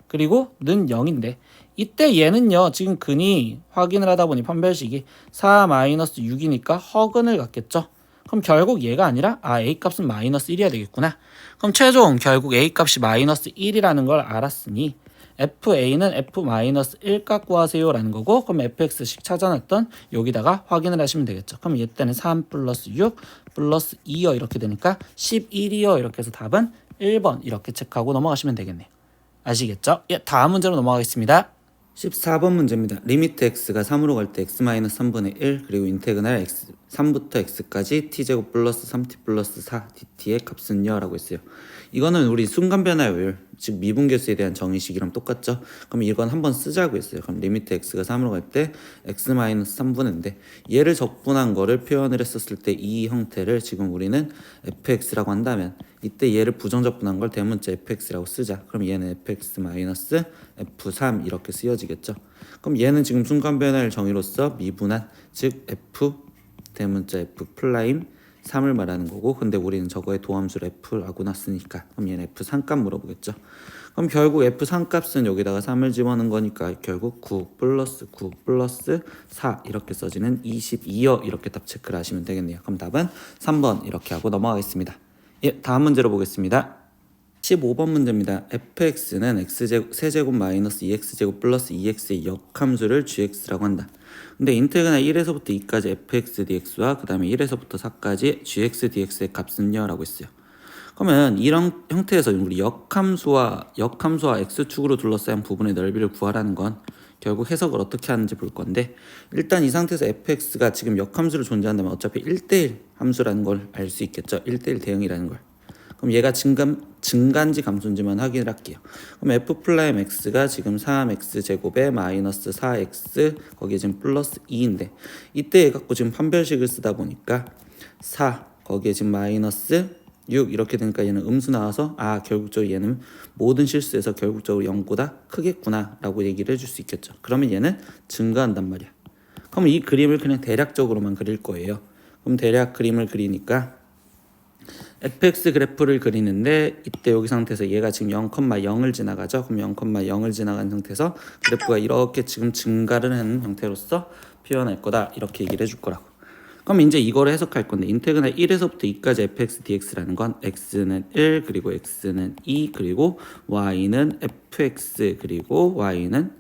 그리고 는 0인데 이때 얘는요 지금 근이 확인을 하다 보니 판별식이 4 마이너스 6이니까 허근을 갖겠죠. 그럼 결국 얘가 아니라 a 값은 마이너스 1이어야 되겠구나. 그럼 최종 결국 a 값이 마이너스 1이라는 걸 알았으니 fa는 f-1 값 구하세요 라는 거고 그럼 fx식 찾아놨던 여기다가 확인을 하시면 되겠죠. 그럼 얘 때는 3 플러스 6 플러스 2요 이렇게 되니까 11이요 이렇게 해서 답은 1번 이렇게 체크하고 넘어가시면 되겠네요. 아시겠죠? 예, 다음 문제로 넘어가겠습니다. 14번 문제입니다. 리미트 x가 3으로 갈 때 x-3분의 1 그리고 인테그랄 x 3부터 x까지 t제곱 플러스 3t 플러스 4 dt의 값은요? 라고 했어요. 이거는 우리 순간 변화율, 즉 미분계수에 대한 정의식이랑 똑같죠? 그럼 이건 한번 쓰자고 했어요. 그럼 리미트 x가 3으로 갈 때 x-3분인데 얘를 적분한 거를 표현을 했었을 때 이 형태를 지금 우리는 fx라고 한다면 이때 얘를 부정적분한 걸 대문자 fx라고 쓰자. 그럼 얘는 fx-f3 이렇게 쓰여지겠죠. 그럼 얘는 지금 순간 변화율 정의로서 미분한, 즉 f 대문자 f 플라임 3을 말하는 거고, 근데 우리는 저거의 도함수를 f라고 놨으니까 그럼 얘는 f3값 물어보겠죠. 그럼 결국 f3 값은 여기다가 3을 집어넣은 거니까 결국 9 플러스 9 플러스 4 이렇게 써지는 22여 이렇게 답 체크를 하시면 되겠네요. 그럼 답은 3번 이렇게 하고 넘어가겠습니다. 예, 다음 문제로 보겠습니다. 15번 문제입니다. fx는 x제곱 세제곱 마이너스 2x제곱 플러스 2x의 역함수를 gx라고 한다. 근데 인테그랄 1에서부터 2까지 fx dx와 그 다음에 1에서부터 4까지 gx dx의 값은요? 라고 했어요. 그러면 이런 형태에서 우리 역함수와 x축으로 둘러싸인 부분의 넓이를 구하라는 건 결국 해석을 어떻게 하는지 볼 건데, 일단 이 상태에서 fx가 지금 역함수로 존재한다면 어차피 1대1 함수라는 걸 알 수 있겠죠. 1대1 대응이라는 걸. 그럼 얘가 증가인지 감소인지만 확인을 할게요. 그럼 f 플라임 x가 지금 3x 제곱에 마이너스 4x 거기에 지금 플러스 2인데 이때 얘 갖고 지금 판별식을 쓰다 보니까 4 거기에 지금 마이너스 6 이렇게 되니까 얘는 음수 나와서 결국적으로 얘는 모든 실수에서 결국적으로 0보다 크겠구나 라고 얘기를 해줄 수 있겠죠. 그러면 얘는 증가한단 말이야. 그럼 이 그림을 그냥 대략적으로만 그릴 거예요. 그럼 대략 그림을 그리니까 fx 그래프를 그리는데 이때 여기 상태에서 얘가 지금 0,0을 지나가죠. 그럼 0,0을 지나간 상태에서 그래프가 이렇게 지금 증가를 하는 형태로서 표현할 거다 이렇게 얘기를 해줄 거라고. 그럼 이제 이거를 해석할 건데 인테그랄 1에서부터 2까지 fx dx라는 건 x는 1 그리고 x는 2 그리고 y는 fx 그리고 y는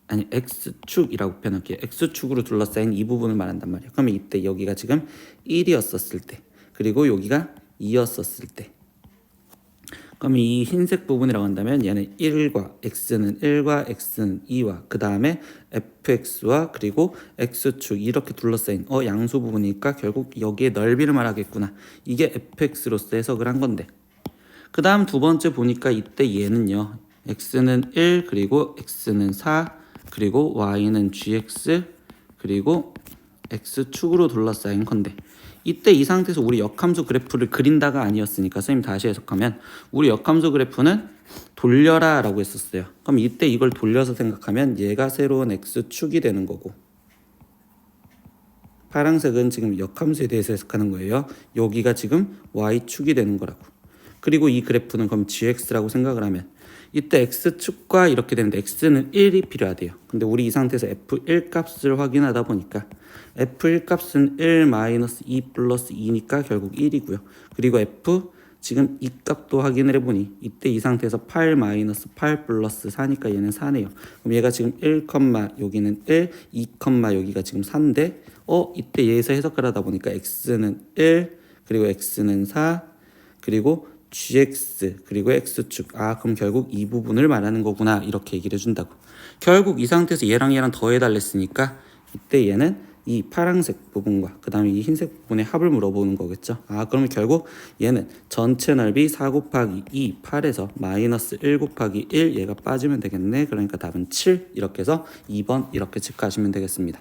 x축이라고 표현할게요. x축으로 둘러싸인 이 부분을 말한단 말이에요. 그러면 이때 여기가 지금 1이었었을 때 그리고 여기가 2였었을 때, 그럼 이 흰색 부분이라고 한다면 얘는 1과 x는 1과 x는 2와 그 다음에 fx와 그리고 x축 이렇게 둘러싸인 양수 부분이니까 결국 여기에 넓이를 말하겠구나. 이게 fx로서 해석을 한 건데, 그 다음 두 번째 보니까 이때 얘는요 x는 1 그리고 x는 4 그리고 y는 gx 그리고 x축으로 둘러싸인 건데, 이때 이 상태에서 우리 역함수 그래프를 그린다가 아니었으니까 선생님 다시 해석하면 우리 역함수 그래프는 돌려라 라고 했었어요. 그럼 이때 이걸 돌려서 생각하면 얘가 새로운 x축이 되는 거고, 파란색은 지금 역함수에 대해서 해석하는 거예요. 여기가 지금 y축이 되는 거라고. 그리고 이 그래프는 그럼 gx라고 생각을 하면 이때 x축과 이렇게 되는데 x는 1이 필요하대요. 근데 우리 이 상태에서 f1 값을 확인하다 보니까 f1 값은 1 마이너스 2 플러스 2니까 결국 1이고요. 그리고 f 지금 이 값도 확인을 해보니 이때 이 상태에서 8 마이너스 8 플러스 4니까 얘는 4네요. 그럼 얘가 지금 1, 여기는 1, 2, 여기가 지금 4인데 이때 얘에서 해석을 하다 보니까 x는 1 그리고 x는 4 그리고 gx 그리고 x축 그럼 결국 이 부분을 말하는 거구나 이렇게 얘기를 해준다고. 결국 이 상태에서 얘랑 더해달랬으니까 이때 얘는 이 파란색 부분과 그 다음에 이 흰색 부분의 합을 물어보는 거겠죠. 그러면 결국 얘는 전체 넓이 4 곱하기 2 8에서 마이너스 1 곱하기 1 얘가 빠지면 되겠네. 그러니까 답은 7 이렇게 해서 2번 이렇게 체크하시면 되겠습니다.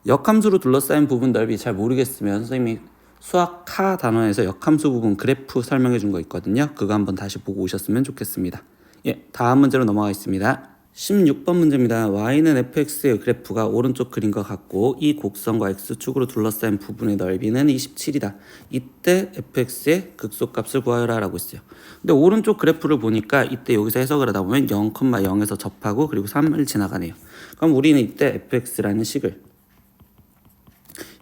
역함수로 둘러싸인 부분 넓이 잘 모르겠으면 선생님이 수학 카 단원에서 역함수 부분 그래프 설명해 준 거 있거든요. 그거 한번 다시 보고 오셨으면 좋겠습니다. 예, 다음 문제로 넘어가겠습니다. 16번 문제입니다. y는 fx의 그래프가 오른쪽 그림과 같고 이 곡선과 x축으로 둘러싸인 부분의 넓이는 27이다. 이때 fx의 극소값을 구하여라 라고 했어요. 근데 오른쪽 그래프를 보니까 이때 여기서 해석을 하다 보면 0,0에서 접하고 그리고 3을 지나가네요. 그럼 우리는 이때 fx라는 식을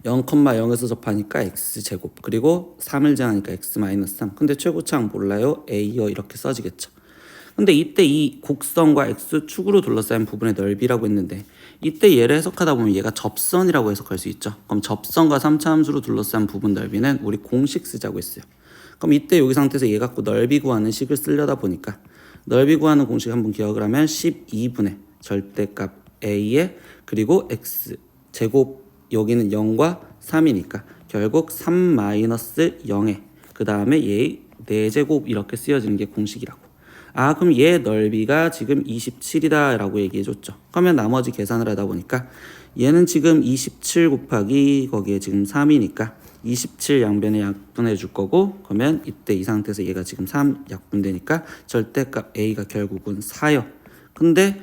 0,0에서 접하니까 x제곱 그리고 3을 지나니까 x-3 근데 최고차항 몰라요? a요 이렇게 써지겠죠. 근데 이때 이 곡선과 x축으로 둘러싸인 부분의 넓이라고 했는데 이때 얘를 해석하다 보면 얘가 접선이라고 해석할 수 있죠. 그럼 접선과 3차 함수로 둘러싼 부분 넓이는 우리 공식 쓰자고 했어요. 그럼 이때 여기 상태에서 얘 갖고 넓이 구하는 식을 쓰려다 보니까 넓이 구하는 공식 한번 기억을 하면 12분의 절대값 a에 그리고 x 제곱 여기는 0과 3이니까 결국 3-0에 그 다음에 얘의 4제곱 이렇게 쓰여지는 게 공식이라고. 그럼 얘 넓이가 지금 27이다 라고 얘기해줬죠. 그러면 나머지 계산을 하다 보니까 얘는 지금 27 곱하기 거기에 지금 3이니까 27 양변에 약분해 줄 거고, 그러면 이때 이 상태에서 얘가 지금 3 약분되니까 절대값 a가 결국은 4요. 근데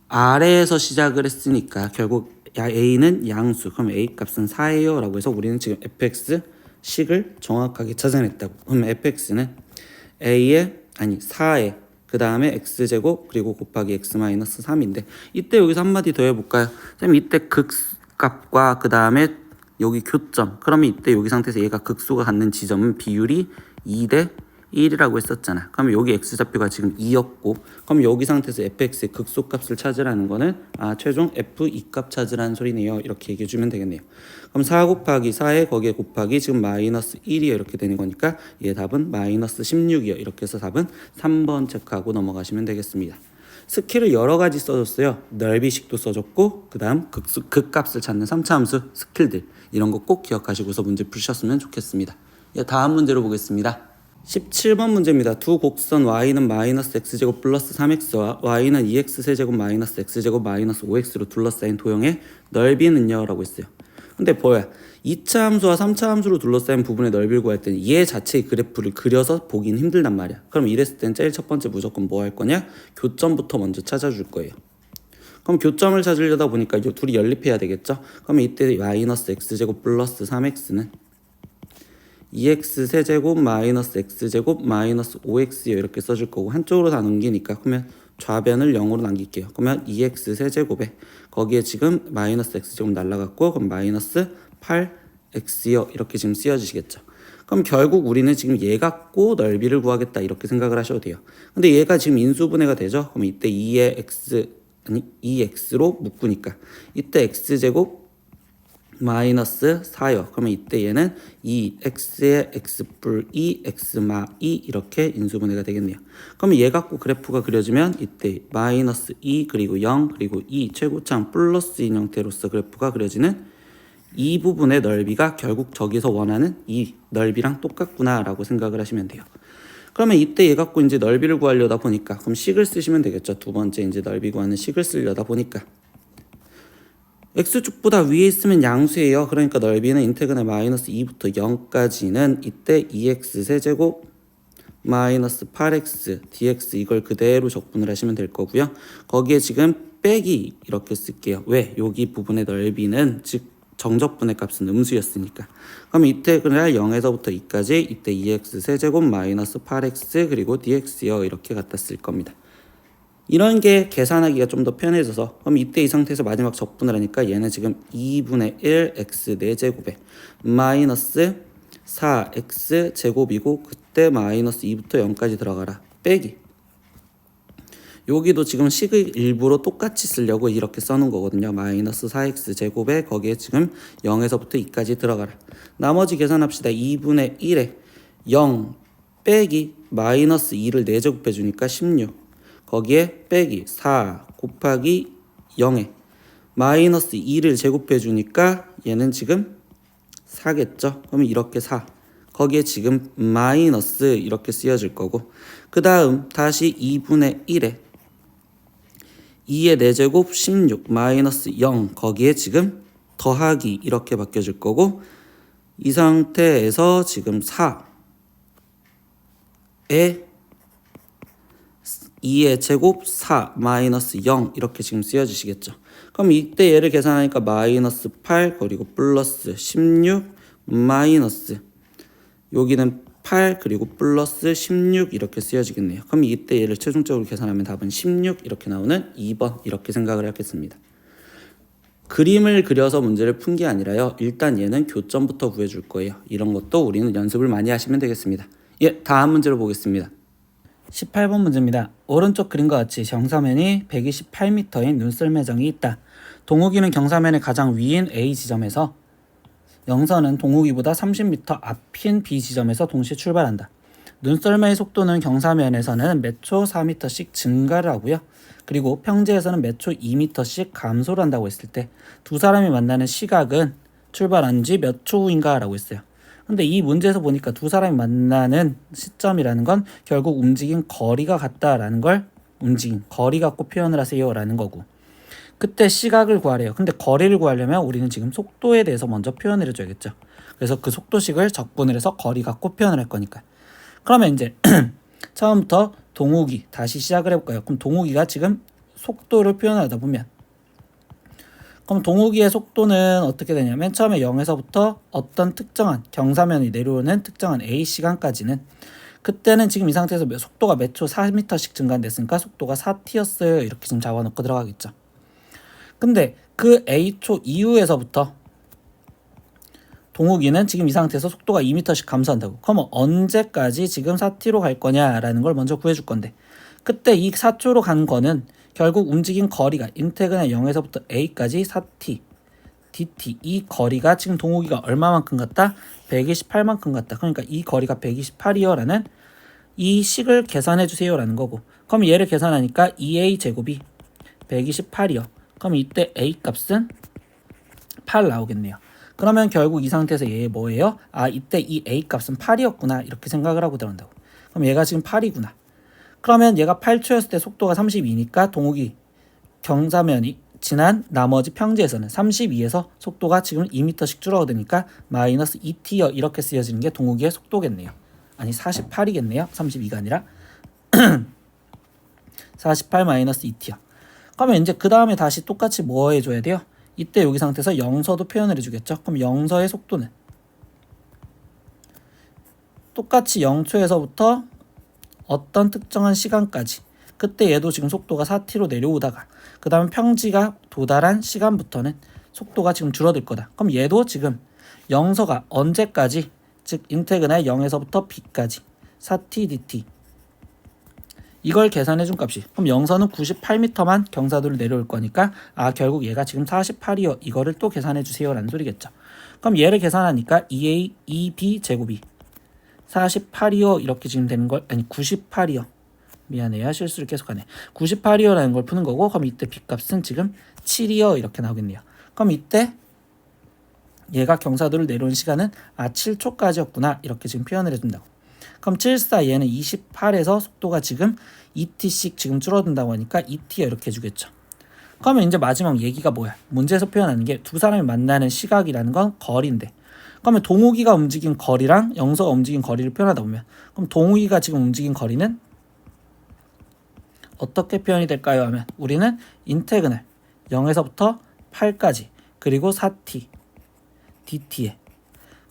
아래에서 시작을 했으니까 결국 a는 양수, 그럼 a 값은 4예요 라고 해서 우리는 지금 fx 식을 정확하게 찾아냈다고. 그럼 fx는 a에 4에 그 다음에 x제곱 그리고 곱하기 x-3인데 이때 여기서 한마디 더 해볼까요? 선생님 이때 극값과 그 다음에 여기 교점, 그러면 이때 여기 상태에서 얘가 극수가 갖는 지점은 비율이 2대 1이라고 했었잖아. 그럼 여기 x좌표가 지금 2였고, 그럼 여기 상태에서 fx의 극소값을 찾으라는 거는 최종 f2값 찾으라는 소리네요. 이렇게 얘기해 주면 되겠네요. 그럼 4 곱하기 4에 거기에 곱하기 지금 마이너스 1이요 이렇게 되는 거니까 얘 답은 마이너스 16이요. 이렇게 해서 답은 3번 체크하고 넘어가시면 되겠습니다. 스킬을 여러 가지 써줬어요. 넓이식도 써줬고, 그 다음 극값을 찾는 3차 함수 스킬들, 이런 거 꼭 기억하시고서 문제 푸셨으면 좋겠습니다. 다음 문제로 보겠습니다. 17번 문제입니다. 두 곡선 y는 마이너스 x제곱 플러스 3x와 y는 2x 세제곱 마이너스 x제곱 마이너스 5x로 둘러싸인 도형의 넓이는요 라고 했어요. 근데 뭐야, 2차 함수와 3차 함수로 둘러싸인 부분의 넓이를 구할 때는 얘 자체의 그래프를 그려서 보긴 힘들단 말이야. 그럼 이랬을 땐 제일 첫 번째 무조건 뭐 할 거냐, 교점부터 먼저 찾아줄 거예요. 그럼 교점을 찾으려다 보니까 이 둘이 연립해야 되겠죠. 그러면 이때 마이너스 x제곱 플러스 3x는 2x 세제곱 마이너스 x제곱 마이너스 5x요 이렇게 써줄 거고, 한쪽으로 다 넘기니까 그러면 좌변을 0으로 남길게요. 그러면 2x 세제곱에 거기에 지금 마이너스 x제곱 날라갔고, 그럼 마이너스 8x요 이렇게 지금 쓰여지시겠죠. 그럼 결국 우리는 지금 얘 갖고 넓이를 구하겠다 이렇게 생각을 하셔도 돼요. 근데 얘가 지금 인수분해가 되죠. 그럼 이때 2x로 묶으니까 이때 x제곱 마이너스 4요. 그러면 이때 얘는 2x의 x뿔 2 x마 2 이렇게 인수분해가 되겠네요. 그러면 얘 갖고 그래프가 그려지면 이때 마이너스 2 그리고 0 그리고 2 최고창 플러스인 형태로서 그래프가 그려지는 이 부분의 넓이가 결국 저기서 원하는 이 넓이랑 똑같구나 라고 생각을 하시면 돼요. 그러면 이때 얘 갖고 이제 넓이를 구하려다 보니까 그럼 식을 쓰시면 되겠죠. 두 번째 이제 넓이 구하는 식을 쓰려다 보니까 x축보다 위에 있으면 양수예요. 그러니까 넓이는 인테그랄 마이너스 2부터 0까지는 이때 2x 세제곱 마이너스 8x dx 이걸 그대로 적분을 하시면 될 거고요. 거기에 지금 빼기 이렇게 쓸게요. 왜? 여기 부분의 넓이는 즉 정적분의 값은 음수였으니까. 그럼 인테그랄 0에서부터 2까지 이때 2x 세제곱 마이너스 8x 그리고 dx요 이렇게 갖다 쓸 겁니다. 이런 게 계산하기가 좀 더 편해져서, 그럼 이때 이 상태에서 마지막 적분을 하니까 얘는 지금 2분의 1 x 4제곱에 마이너스 4x 제곱이고, 그때 마이너스 2부터 0까지 들어가라 빼기, 여기도 지금 식의 일부러 똑같이 쓰려고 이렇게 써놓은 거거든요. 마이너스 4x 제곱에 거기에 지금 0에서부터 2까지 들어가라. 나머지 계산합시다. 2분의 1에 0 빼기 마이너스 2를 4제곱해 주니까 16, 거기에 빼기 4 곱하기 0에 마이너스 2를 제곱해 주니까 얘는 지금 4겠죠. 그러면 이렇게 4, 거기에 지금 마이너스 이렇게 쓰여질 거고, 그 다음 다시 2분의 1에 2의 4제곱 16 마이너스 0 거기에 지금 더하기 이렇게 바뀌어질 거고, 이 상태에서 지금 4에 2의 제곱 4 마이너스 0 이렇게 지금 쓰여지시겠죠. 그럼 이때 얘를 계산하니까 마이너스 8 그리고 플러스 16 마이너스 여기는 8 그리고 플러스 16 이렇게 쓰여지겠네요. 그럼 이때 얘를 최종적으로 계산하면 답은 16 이렇게 나오는 2번 이렇게 생각을 하겠습니다. 그림을 그려서 문제를 푼 게 아니라요, 일단 얘는 교점부터 구해줄 거예요. 이런 것도 우리는 연습을 많이 하시면 되겠습니다. 다음 문제로 보겠습니다. 18번 문제입니다. 오른쪽 그림과 같이 경사면이 128m인 눈썰매장이 있다. 동욱이는 경사면의 가장 위인 A 지점에서, 영선은 동욱이보다 30m 앞인 B 지점에서 동시에 출발한다. 눈썰매의 속도는 경사면에서는 매초 4m씩 증가를 하고요. 그리고 평지에서는 매초 2m씩 감소를 한다고 했을 때 두 사람이 만나는 시각은 출발한 지 몇 초 후인가 라고 했어요. 근데 이 문제에서 보니까 두 사람이 만나는 시점이라는 건 결국 움직인 거리가 같다라는 걸 움직인 거리 갖고 표현을 하세요 라는 거고, 그때 시각을 구하래요. 근데 거리를 구하려면 우리는 지금 속도에 대해서 먼저 표현을 해줘야겠죠. 그래서 그 속도식을 적분을 해서 거리 갖고 표현을 할 거니까. 그러면 이제 처음부터 동욱이 다시 시작을 해볼까요? 그럼 동욱이가 지금 속도를 표현하다 보면, 그럼 동욱이의 속도는 어떻게 되냐면 처음에 0에서부터 어떤 특정한 경사면이 내려오는 특정한 A 시간까지는, 그때는 지금 이 상태에서 속도가 매초 4m씩 증가됐으니까 속도가 4t였어요. 이렇게 지금 잡아놓고 들어가겠죠. 근데 그 A초 이후에서부터 동욱이는 지금 이 상태에서 속도가 2m씩 감소한다고. 그러면 언제까지 지금 4t로 갈 거냐라는 걸 먼저 구해줄 건데, 그때 이 4초로 간 거는 결국 움직인 거리가 인테그랄 0에서부터 A까지 4t, dt 이 거리가 지금 동욱이가 얼마만큼 같다? 128만큼 같다. 그러니까 이 거리가 128이요 라는 이 식을 계산해 주세요 라는 거고, 그럼 얘를 계산하니까 2a 제곱이 128이요. 그럼 이때 a 값은 8 나오겠네요. 그러면 결국 이 상태에서 얘 뭐예요? 아, 이때 이 a 값은 8이었구나 이렇게 생각을 하고 들어간다고. 그럼 얘가 지금 8이구나. 그러면 얘가 8초였을 때 속도가 32니까 동욱이 경사면이 지난 나머지 평지에서는 32에서 속도가 지금 2m씩 줄어드니까 마이너스 2t요 이렇게 쓰여지는 게 동욱이의 속도겠네요. 아니 48이겠네요. 32가 아니라 48 마이너스 2t요. 그러면 이제 그 다음에 다시 똑같이 뭐 해줘야 돼요? 이때 여기 상태에서 영서도 표현을 해주겠죠. 그럼 영서의 속도는 똑같이 0초에서부터 어떤 특정한 시간까지, 그때 얘도 지금 속도가 4t로 내려오다가 그 다음에 평지가 도달한 시간부터는 속도가 지금 줄어들 거다. 그럼 얘도 지금 영서가 언제까지, 즉 인테그랄 0에서부터 b까지 4t dt 이걸 계산해 준 값이, 그럼 영서는 98m만 경사도를 내려올 거니까 아 결국 얘가 지금 48이요 이거를 또 계산해 주세요 라는 소리겠죠. 그럼 얘를 계산하니까 2a 2b 제곱이 48이요 이렇게 지금 되는 걸, 아니 98이요, 미안해요 실수를 계속하네. 98이요 라는 걸 푸는 거고, 그럼 이때 b값은 지금 7이요 이렇게 나오겠네요. 그럼 이때 얘가 경사도를 내려온 시간은 7초까지였구나 이렇게 지금 표현을 해준다고. 그럼 74 얘는 28에서 속도가 지금 2t씩 지금 줄어든다고 하니까 2t 이렇게 해주겠죠. 그러면 이제 마지막 얘기가 뭐야? 문제에서 표현하는 게 두 사람이 만나는 시각이라는 건 거리인데, 그러면 동욱이가 움직인 거리랑 영서가 움직인 거리를 표현하다 보면, 그럼 동욱이가 지금 움직인 거리는 어떻게 표현이 될까요? 하면 우리는 인테그랄 0에서부터 8까지 그리고 4t dt에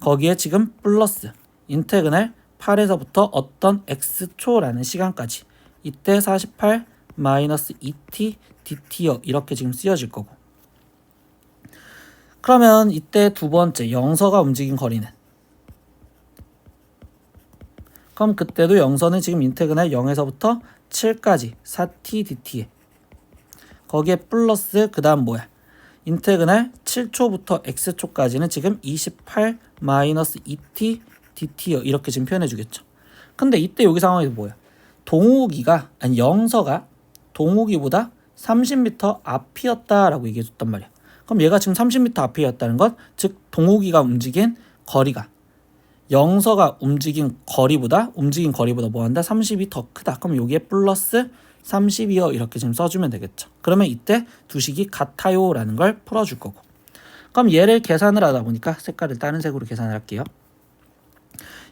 거기에 지금 플러스 인테그랄 8에서부터 어떤 x초라는 시간까지, 이때 48 마이너스 2t dt요 이렇게 지금 쓰여질 거고, 그러면 이때 두 번째 영서가 움직인 거리는, 그럼 그때도 영서는 지금 인테그랄 0에서부터 7까지 4t dt에 거기에 플러스 그 다음 뭐야? 인테그랄 7초부터 x초까지는 지금 28 마이너스 2t dt요 이렇게 지금 표현해 주겠죠. 근데 이때 여기 상황에서 뭐야? 동욱이가, 아니 영서가 동욱이보다 30m 앞이었다라고 얘기해 줬단 말이야. 그럼 얘가 지금 30m 앞이었다는 건, 즉 동욱이가 움직인 거리가 영서가 움직인 거리보다 뭐한다? 30이 더 크다. 그럼 여기에 플러스 30이요 이렇게 지금 써주면 되겠죠. 그러면 이때 두 식이 같아요 라는 걸 풀어줄 거고, 그럼 얘를 계산을 하다 보니까 색깔을 다른 색으로 계산을 할게요.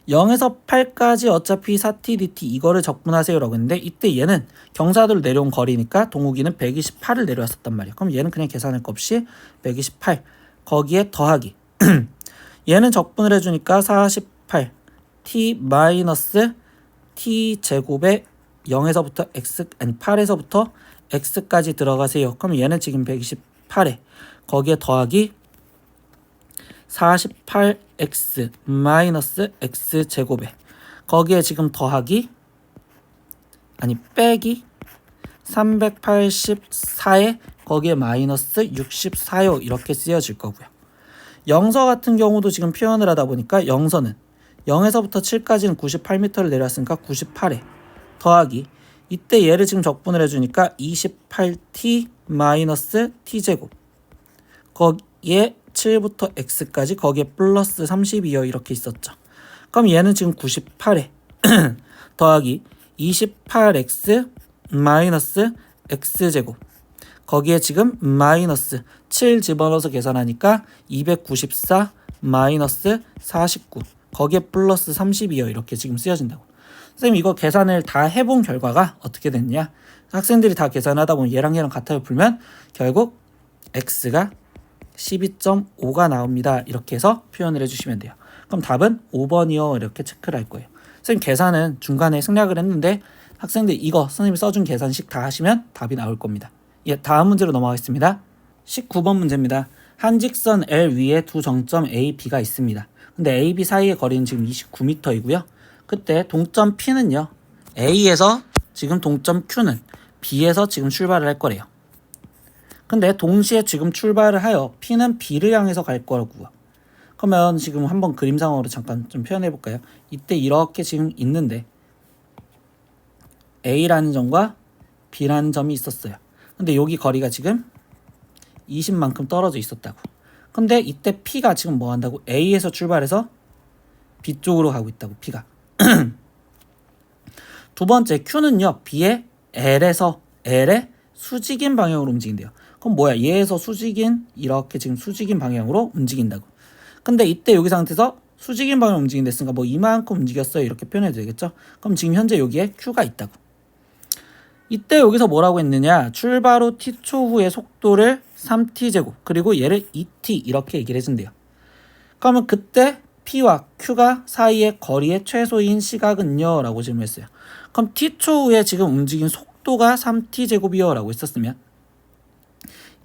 0에서 8까지 어차피 4t dt 이거를 적분하세요 라고 했는데, 이때 얘는 경사도를 내려온 거리니까 동욱이는 128을 내려왔었단 말이야. 그럼 얘는 그냥 계산할 거 없이 128 거기에 더하기 얘는 적분을 해주니까 48 t 마이너스 t 제곱에 0에서부터 x, 아니 8에서부터 x까지 들어가세요. 그럼 얘는 지금 128에 거기에 더하기 48x 마이너스 x 제곱에 거기에 지금 더하기, 아니 빼기 384에 거기에 마이너스 64요 이렇게 쓰여질 거고요. 영서 같은 경우도 지금 표현을 하다 보니까 영서는 0에서부터 7까지는 98m를 내렸으니까 98에 더하기 이때 얘를 지금 적분을 해주니까 28t 마이너스 t제곱 거기에 7부터 x까지 거기에 플러스 32요 이렇게 있었죠. 그럼 얘는 지금 98에 더하기 28x 마이너스 x제곱 거기에 지금 마이너스 7 집어넣어서 계산하니까 294 마이너스 49 거기에 플러스 32요 이렇게 지금 쓰여진다고. 선생님 이거 계산을 다 해본 결과가 어떻게 됐냐, 학생들이 다 계산하다 보면 얘랑 얘랑 같아요 풀면 결국 x가 12.5가 나옵니다. 이렇게 해서 표현을 해주시면 돼요. 그럼 답은 5번이요 이렇게 체크를 할 거예요. 선생님 계산은 중간에 생략을 했는데 학생들 이거 선생님이 써준 계산식 다 하시면 답이 나올 겁니다. 예, 다음 문제로 넘어가겠습니다. 19번 문제입니다. 한 직선 L 위에 두 정점 A, B가 있습니다. 근데 A, B 사이의 거리는 지금 29m이고요. 그때 동점 P는요, A에서 지금 동점 Q는 B에서 지금 출발을 할 거래요. 근데 동시에 지금 출발을 하여 P는 B를 향해서 갈 거라고요. 그러면 지금 한번 그림상으로 잠깐 좀 표현해 볼까요? 이때 이렇게 지금 있는데 A라는 점과 B라는 점이 있었어요. 근데 여기 거리가 지금 20만큼 떨어져 있었다고. 근데 이때 P가 지금 뭐 한다고? A에서 출발해서 B 쪽으로 가고 있다고, P가. 두 번째 Q는요, B의 L에서 L의 수직인 방향으로 움직인대요. 그럼 뭐야? 얘에서 수직인, 이렇게 지금 수직인 방향으로 움직인다고. 근데 이때 여기 상태에서 수직인 방향으로 움직인댔으니까 뭐 이만큼 움직였어요 이렇게 표현해도 되겠죠? 그럼 지금 현재 여기에 Q가 있다고. 이때 여기서 뭐라고 했느냐, 출발 후 t초 후의 속도를 3t제곱 그리고 얘를 2t 이렇게 얘기를 해준대요. 그러면 그때 P와 Q가 사이의 거리의 최소인 시각은요 라고 질문했어요. 그럼 t초 후에 지금 움직인 속도가 3t제곱이요 라고 했었으면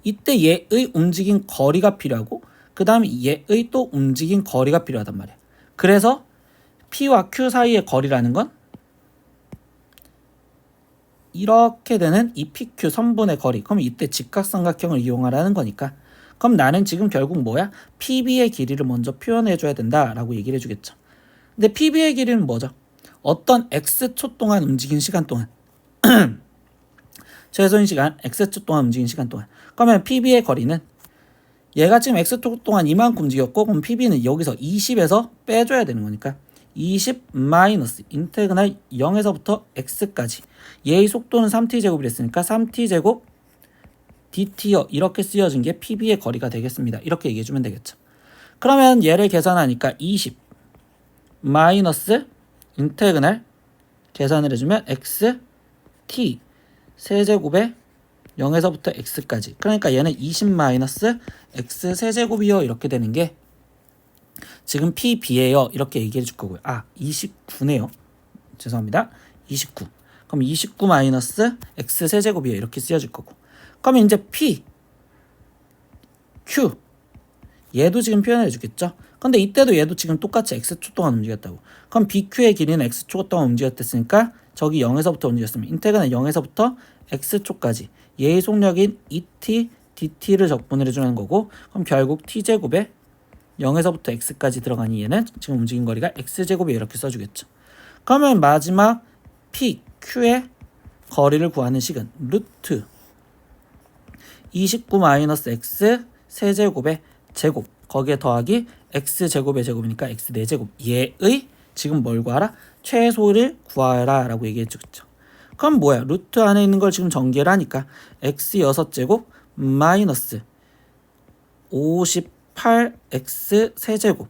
이때 얘의 움직인 거리가 필요하고 그 다음에 얘의 또 움직인 거리가 필요하단 말이야. 그래서 P와 Q 사이의 거리라는 건 이렇게 되는 이 PQ 선분의 거리. 그럼 이때 직각삼각형을 이용하라는 거니까. 그럼 나는 지금 결국 뭐야? PB의 길이를 먼저 표현해 줘야 된다라고 얘기를 해주겠죠. 근데 PB의 길이는 뭐죠? 어떤 X초 동안 움직인 시간 동안 최소인 시간 X초 동안 움직인 시간 동안. 그러면 PB의 거리는 얘가 지금 X초 동안 이만큼 움직였고 그럼 PB는 여기서 20에서 빼줘야 되는 거니까 20 마이너스 인테그랄 0에서부터 x까지 얘의 속도는 3t제곱이 됐으니까 3t제곱 dt요 이렇게 쓰여진 게 PB의 거리가 되겠습니다. 이렇게 얘기해주면 되겠죠. 그러면 얘를 계산하니까 20 마이너스 인테그랄 계산을 해주면 x t 세제곱에 0에서부터 x까지, 그러니까 얘는 20 마이너스 x 세제곱이요 이렇게 되는 게 지금 PB예요 이렇게 얘기해 줄 거고요. 29네요. 죄송합니다. 29. 그럼 29 마이너스 x 세제곱이에요 이렇게 쓰여질 거고. 그러면 이제 P, Q 얘도 지금 표현해 주겠죠. 근데 이때도 얘도 지금 똑같이 x초 동안 움직였다고. 그럼 BQ의 길이는 x초 동안 움직였댔으니까 저기 0에서부터 움직였으면 인테그랄 0에서부터 x초까지 얘의 속력인 ET, DT를 적분을 해주는 거고, 그럼 결국 t제곱에 0에서부터 x까지 들어가니 얘는 지금 움직인 거리가 x제곱에 이렇게 써주겠죠. 그러면 마지막 P, Q의 거리를 구하는 식은 루트 29 마이너스 x 세제곱의 제곱 거기에 더하기 x제곱의 제곱이니까 x 4제곱 얘의 지금 뭘 구하라? 최소를 구하라 라고 얘기해 주겠죠. 그럼 뭐야? 루트 안에 있는 걸 지금 전개를 하니까 x 6제곱 마이너스 58x 세제곱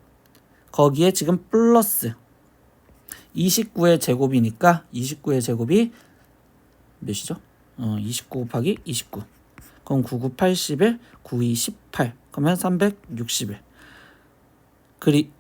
거기에 지금 플러스 29의 제곱이니까 29의 제곱이 몇이죠? 29 곱하기 29 그럼 99 81 92 18 그러면 361 그리고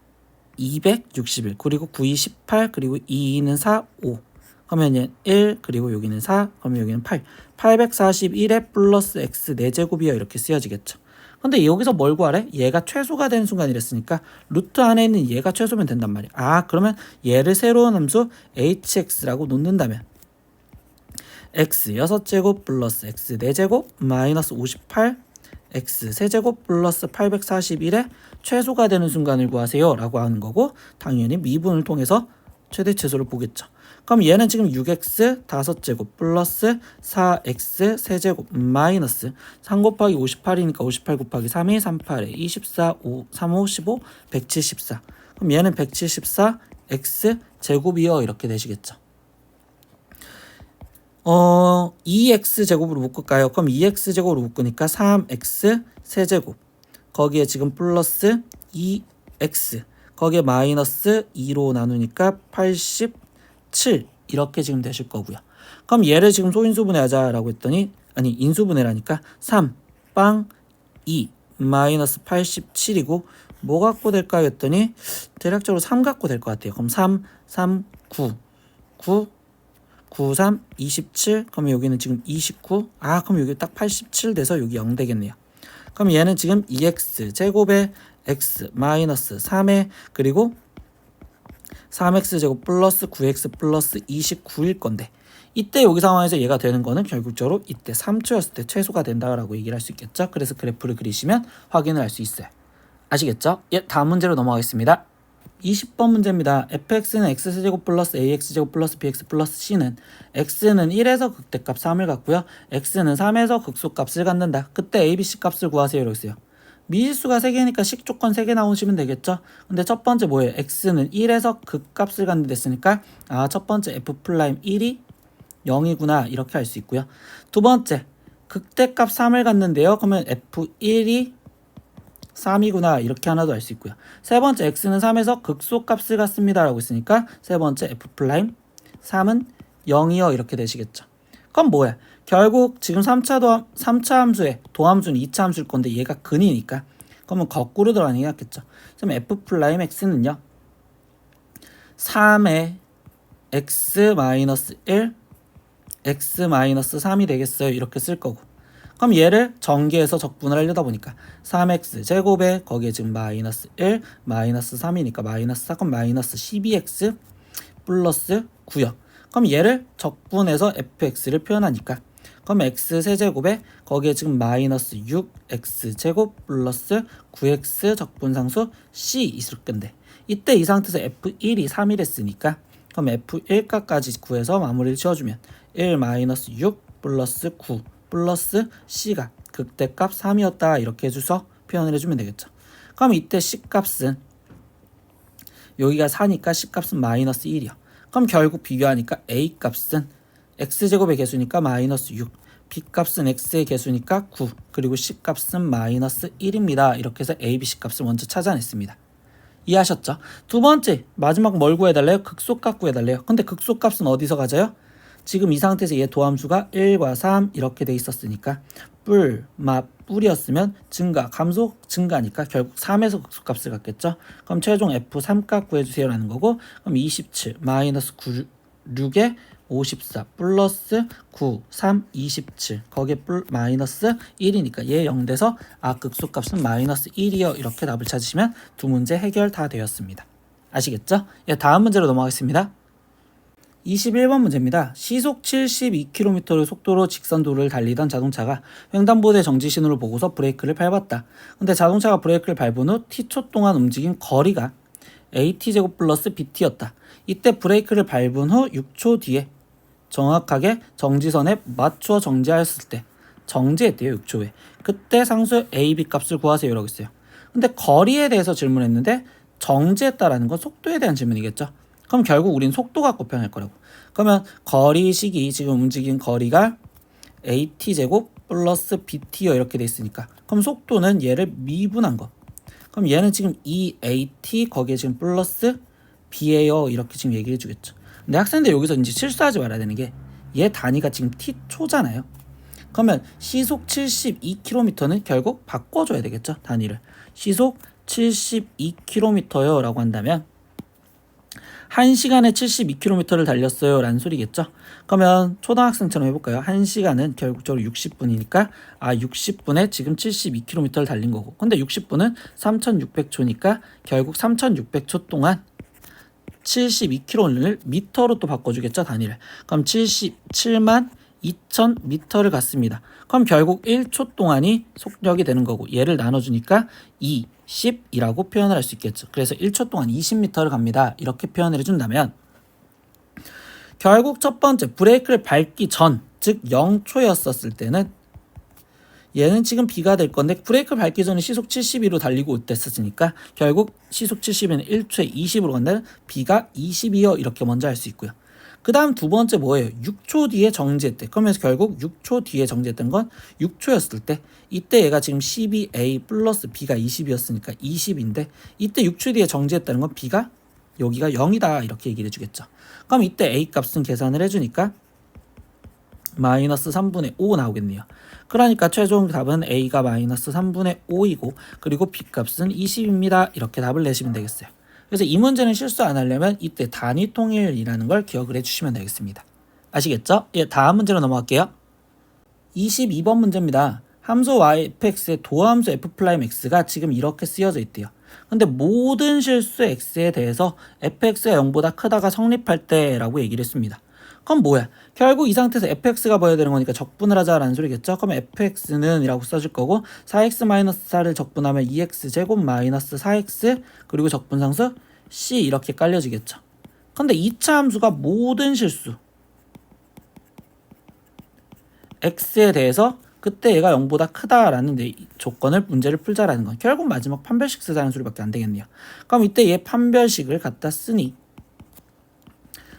261 그리고 92 18 그리고 2는 4 5 그러면 얘는 1 그리고 여기는 4 그러면 여기는 8 841에 플러스 x 4제곱이요 이렇게 쓰여지겠죠. 근데 여기서 뭘 구하래? 얘가 최소가 되는 순간 이랬으니까 루트 안에 있는 얘가 최소면 된단 말이야. 그러면 얘를 새로운 함수 hx라고 놓는다면 x 6제곱 플러스 x 4제곱 마이너스 58 x 세제곱 플러스 841의 최소가 되는 순간을 구하세요 라고 하는 거고, 당연히 미분을 통해서 최대치수를 보겠죠. 그럼 얘는 지금 6x 5제곱 플러스 4x 세제곱 마이너스 3 곱하기 58이니까 58 곱하기 3이 38에 24, 5, 3, 5, 15, 174. 그럼 얘는 174 x 제곱이요 이렇게 되시겠죠. 2x 제곱으로 묶을까요? 그럼 2x 제곱으로 묶으니까 3x 세제곱, 거기에 지금 플러스 2x, 거기에 마이너스 2로 나누니까 87 이렇게 지금 되실 거고요. 그럼 얘를 지금 소인수분해하자라고 했더니, 아니 인수분해라니까 3 빵 2 마이너스 87이고 뭐 갖고 될까요 했더니 대략적으로 3 갖고 될 것 같아요. 그럼 3 3 9 9 9 3 27, 그럼 여기는 지금 29, 그럼 여기 딱 87 돼서 여기 0 되겠네요. 그럼 얘는 지금 2x 제곱에 x 마이너스 3에 그리고 3x 제곱 플러스 9x 플러스 29일 건데, 이때 여기 상황에서 얘가 되는 거는 결국적으로 이때 3초였을 때 최소가 된다라고 얘기를 할 수 있겠죠. 그래서 그래프를 그리시면 확인을 할 수 있어요. 아시겠죠? 예, 다음 문제로 넘어가겠습니다. 20번 문제입니다. fx는 x제곱 플러스 ax제곱 플러스 bx 플러스 c는 x는 1에서 극대값 3을 갖고요. x는 3에서 극소값을 갖는다. 그때 a, b, c 값을 구하세요. 이러고 있어요. 미지수가 3개니까 식조건 3개 나오시면 되겠죠. 근데 첫 번째 뭐예요? x는 1에서 극값을 갖는 됐으니까 첫 번째 f'1이 0이구나 이렇게 할 수 있고요. 두 번째 극대값 3을 갖는데요. 그러면 f1이 3이구나 이렇게 하나도 알 수 있고요. 세 번째 x는 3에서 극소값을 갖습니다 라고 있으니까 세 번째 f'3은 0이요 이렇게 되시겠죠. 그럼 뭐야? 결국 지금 3차 함수의 도함수는 2차 함수일 건데 얘가 근이니까 그러면 거꾸로 들어가는 게 낫겠죠. 그럼 f'x는요 3의 x-1 x-3이 되겠어요 이렇게 쓸 거고, 그럼 얘를 전개해서 적분을 하려다 보니까 3x 제곱에 거기에 지금 마이너스 1 마이너스 3이니까 마이너스 4, 그럼 마이너스 12x 플러스 9요. 그럼 얘를 적분해서 fx를 표현하니까 그럼 x 세제곱에 거기에 지금 마이너스 6x 제곱 플러스 9x 적분상수 c 있을 건데, 이때 이 상태에서 f1이 3이랬으니까 그럼 f1값까지 구해서 마무리를 지어주면 1 마이너스 6 플러스 9 플러스 c가 극대값 3이었다 이렇게 해줘서 표현을 해주면 되겠죠. 그럼 이때 c값은 여기가 4니까 c값은 마이너스 1이요. 그럼 결국 비교하니까 a값은 x제곱의 개수니까 마이너스 6, b값은 x의 개수니까 9, 그리고 c값은 마이너스 1입니다. 이렇게 해서 a, b, c값을 먼저 찾아냈습니다. 이해하셨죠? 두 번째 마지막 뭘 구해달래요? 극소값 구해달래요. 근데 극소값은 어디서 가져요? 지금 이 상태에서 얘 도함수가 1과 3 이렇게 돼 있었으니까 뿔이었으면 증가, 감소, 증가니까 결국 3에서 극소값을 갖겠죠. 그럼 최종 f3값 구해주세요 라는 거고, 그럼 27 마이너스 9, 6에 54 플러스 9, 3, 27 거기에 마이너스 1이니까 얘 0 돼서 극소값은 마이너스 1이요 이렇게 답을 찾으시면 두 문제 해결 다 되었습니다. 아시겠죠? 예, 다음 문제로 넘어가겠습니다. 21번 문제입니다. 시속 72km의 속도로 직선도로를 달리던 자동차가 횡단보도의 정지 신호를 보고서 브레이크를 밟았다. 근데 자동차가 브레이크를 밟은 후 t초 동안 움직인 거리가 at제곱 플러스 bt였다. 이때 브레이크를 밟은 후 6초 뒤에 정확하게 정지선에 맞추어 정지하였을 때 정지했대요. 6초 후에. 그때 상수 a, b 값을 구하세요 이러고 있어요. 근데 거리에 대해서 질문했는데 정지했다라는 건 속도에 대한 질문이겠죠. 그럼 결국 우린 속도 갖고 표현할 거라고. 그러면 거리식이 지금 움직인 거리가 at제곱 플러스 bt요 이렇게 돼 있으니까 그럼 속도는 얘를 미분한 거. 그럼 얘는 지금 2at 거기에 지금 플러스 b예요 이렇게 지금 얘기해 주겠죠. 근데 학생들 여기서 이제 실수하지 말아야 되는 게 얘 단위가 지금 t초잖아요. 그러면 시속 72km는 결국 바꿔줘야 되겠죠. 단위를. 시속 72km요 라고 한다면 1시간에 72km를 달렸어요 라는 소리겠죠. 그러면 초등학생처럼 해볼까요? 1시간은 결국적으로 60분이니까 60분에 지금 72km를 달린 거고, 근데 60분은 3600초니까 결국 3600초 동안 72km를 미터로 또 바꿔주겠죠. 단위를. 그럼 77만 2000m를 갔습니다. 그럼 결국 1초 동안이 속력이 되는 거고 얘를 나눠주니까 20이라고 표현을 할 수 있겠죠. 그래서 1초 동안 20m를 갑니다. 이렇게 표현을 해준다면 결국 첫 번째 브레이크를 밟기 전, 즉 0초였었을 때는 얘는 지금 B가 될 건데 브레이크를 밟기 전에 시속 72로 달리고 있었으니까 결국 시속 70에는 1초에 20으로 간다면 B가 22요 이렇게 먼저 할 수 있고요. 그 다음 두 번째 뭐예요? 6초 뒤에 정지했대. 그러면서 결국 6초 뒤에 정지했던 건 6초였을 때 이때 얘가 지금 12A 플러스 B가 20이었으니까 20인데 이때 6초 뒤에 정지했다는 건 B가 여기가 0이다 이렇게 얘기를 해주겠죠. 그럼 이때 A 값은 계산을 해주니까 마이너스 3분의 5 나오겠네요. 그러니까 최종 답은 A가 마이너스 3분의 5이고 그리고 B 값은 20입니다. 이렇게 답을 내시면 되겠어요. 그래서 이 문제는 실수 안 하려면 이때 단위 통일이라는 걸 기억을 해주시면 되겠습니다. 아시겠죠? 예, 다음 문제로 넘어갈게요. 22번 문제입니다. 함수 y(fx의 도함수 f'x가 지금 이렇게 쓰여져 있대요. 근데 모든 실수 x에 대해서 fx가 0보다 크다가 성립할 때라고 얘기를 했습니다. 그럼 뭐야? 결국 이 상태에서 fx가 뭐야 되는 거니까 적분을 하자라는 소리겠죠? 그럼 fx는 이라고 써줄 거고 4x-4를 적분하면 2x제곱 마이너스 4x 그리고 적분상수 c 이렇게 깔려지겠죠. 근데 2차 함수가 모든 실수 x에 대해서 그때 얘가 0보다 크다라는 조건을 문제를 풀자라는 건 결국 마지막 판별식 쓰자는 소리밖에 안 되겠네요. 그럼 이때 얘 판별식을 갖다 쓰니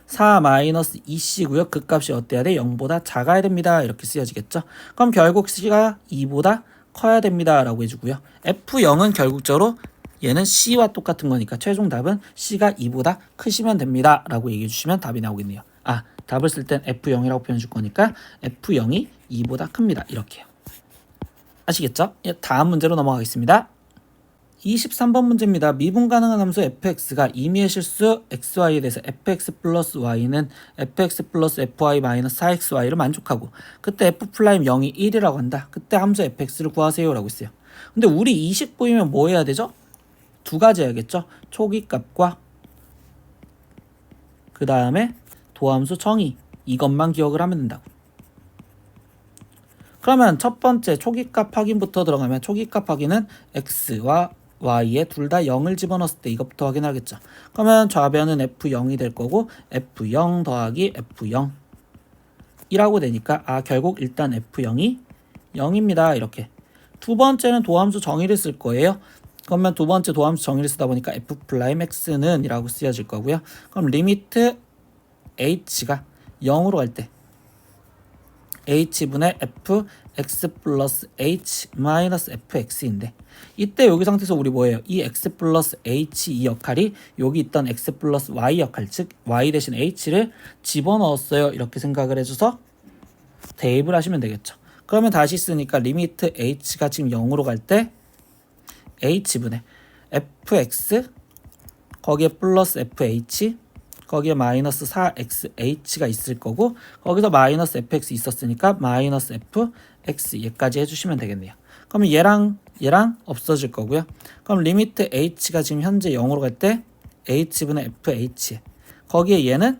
4-2c고요. 그 값이 어때야 돼? 0보다 작아야 됩니다. 이렇게 쓰여지겠죠. 그럼 결국 c가 2보다 커야 됩니다. 라고 해주고요. f0은 결국적으로 얘는 c와 똑같은 거니까 최종 답은 c가 2보다 크시면 됩니다. 라고 얘기해 주시면 답이 나오겠네요. 아, 답을 쓸 땐 f0이라고 표현해 줄 거니까 f0이 2보다 큽니다. 이렇게요. 아시겠죠? 예, 다음 문제로 넘어가겠습니다. 23번 문제입니다. 미분 가능한 함수 fx가 임의의 실수 xy에 대해서 fx 플러스 y는 fx 플러스 fy 마이너스 4xy를 만족하고 그때 f'0이 1이라고 한다. 그때 함수 fx를 구하세요 라고 있어요. 근데 우리 이식 보이면 뭐 해야 되죠? 두 가지 해야겠죠? 초기값과 그 다음에 도함수 정의 이것만 기억을 하면 된다고. 그러면 첫 번째 초기값 확인부터 들어가면 초기값 확인은 x와 y에 둘 다 0을 집어넣었을 때 이것부터 확인하겠죠. 그러면 좌변은 f0이 될 거고 f0 더하기 f0 이라고 되니까 결국 일단 f0이 0입니다. 이렇게. 두 번째는 도함수 정의를 쓸 거예요. 그러면 두 번째 도함수 정의를 쓰다 보니까 f'x는 이라고 쓰여질 거고요. 그럼 리미트 h가 0으로 갈 때 h분의 fx 플러스 h 마이너스 fx인데 이때 여기 상태에서 우리 뭐예요? 이 x 플러스 h 이 역할이 여기 있던 x 플러스 y 역할 즉 y 대신 h를 집어넣었어요. 이렇게 생각을 해줘서 대입을 하시면 되겠죠. 그러면 다시 쓰니까 리미트 h가 지금 0으로 갈 때 h분의 fx 거기에 플러스 fh 거기에 마이너스 4xh가 있을 거고 거기서 마이너스 fx 있었으니까 마이너스 fx 얘까지 해주시면 되겠네요. 그러면 얘랑 없어질 거고요. 그럼 리미트 h가 지금 현재 0으로 갈 때 h분의 fh 거기에 얘는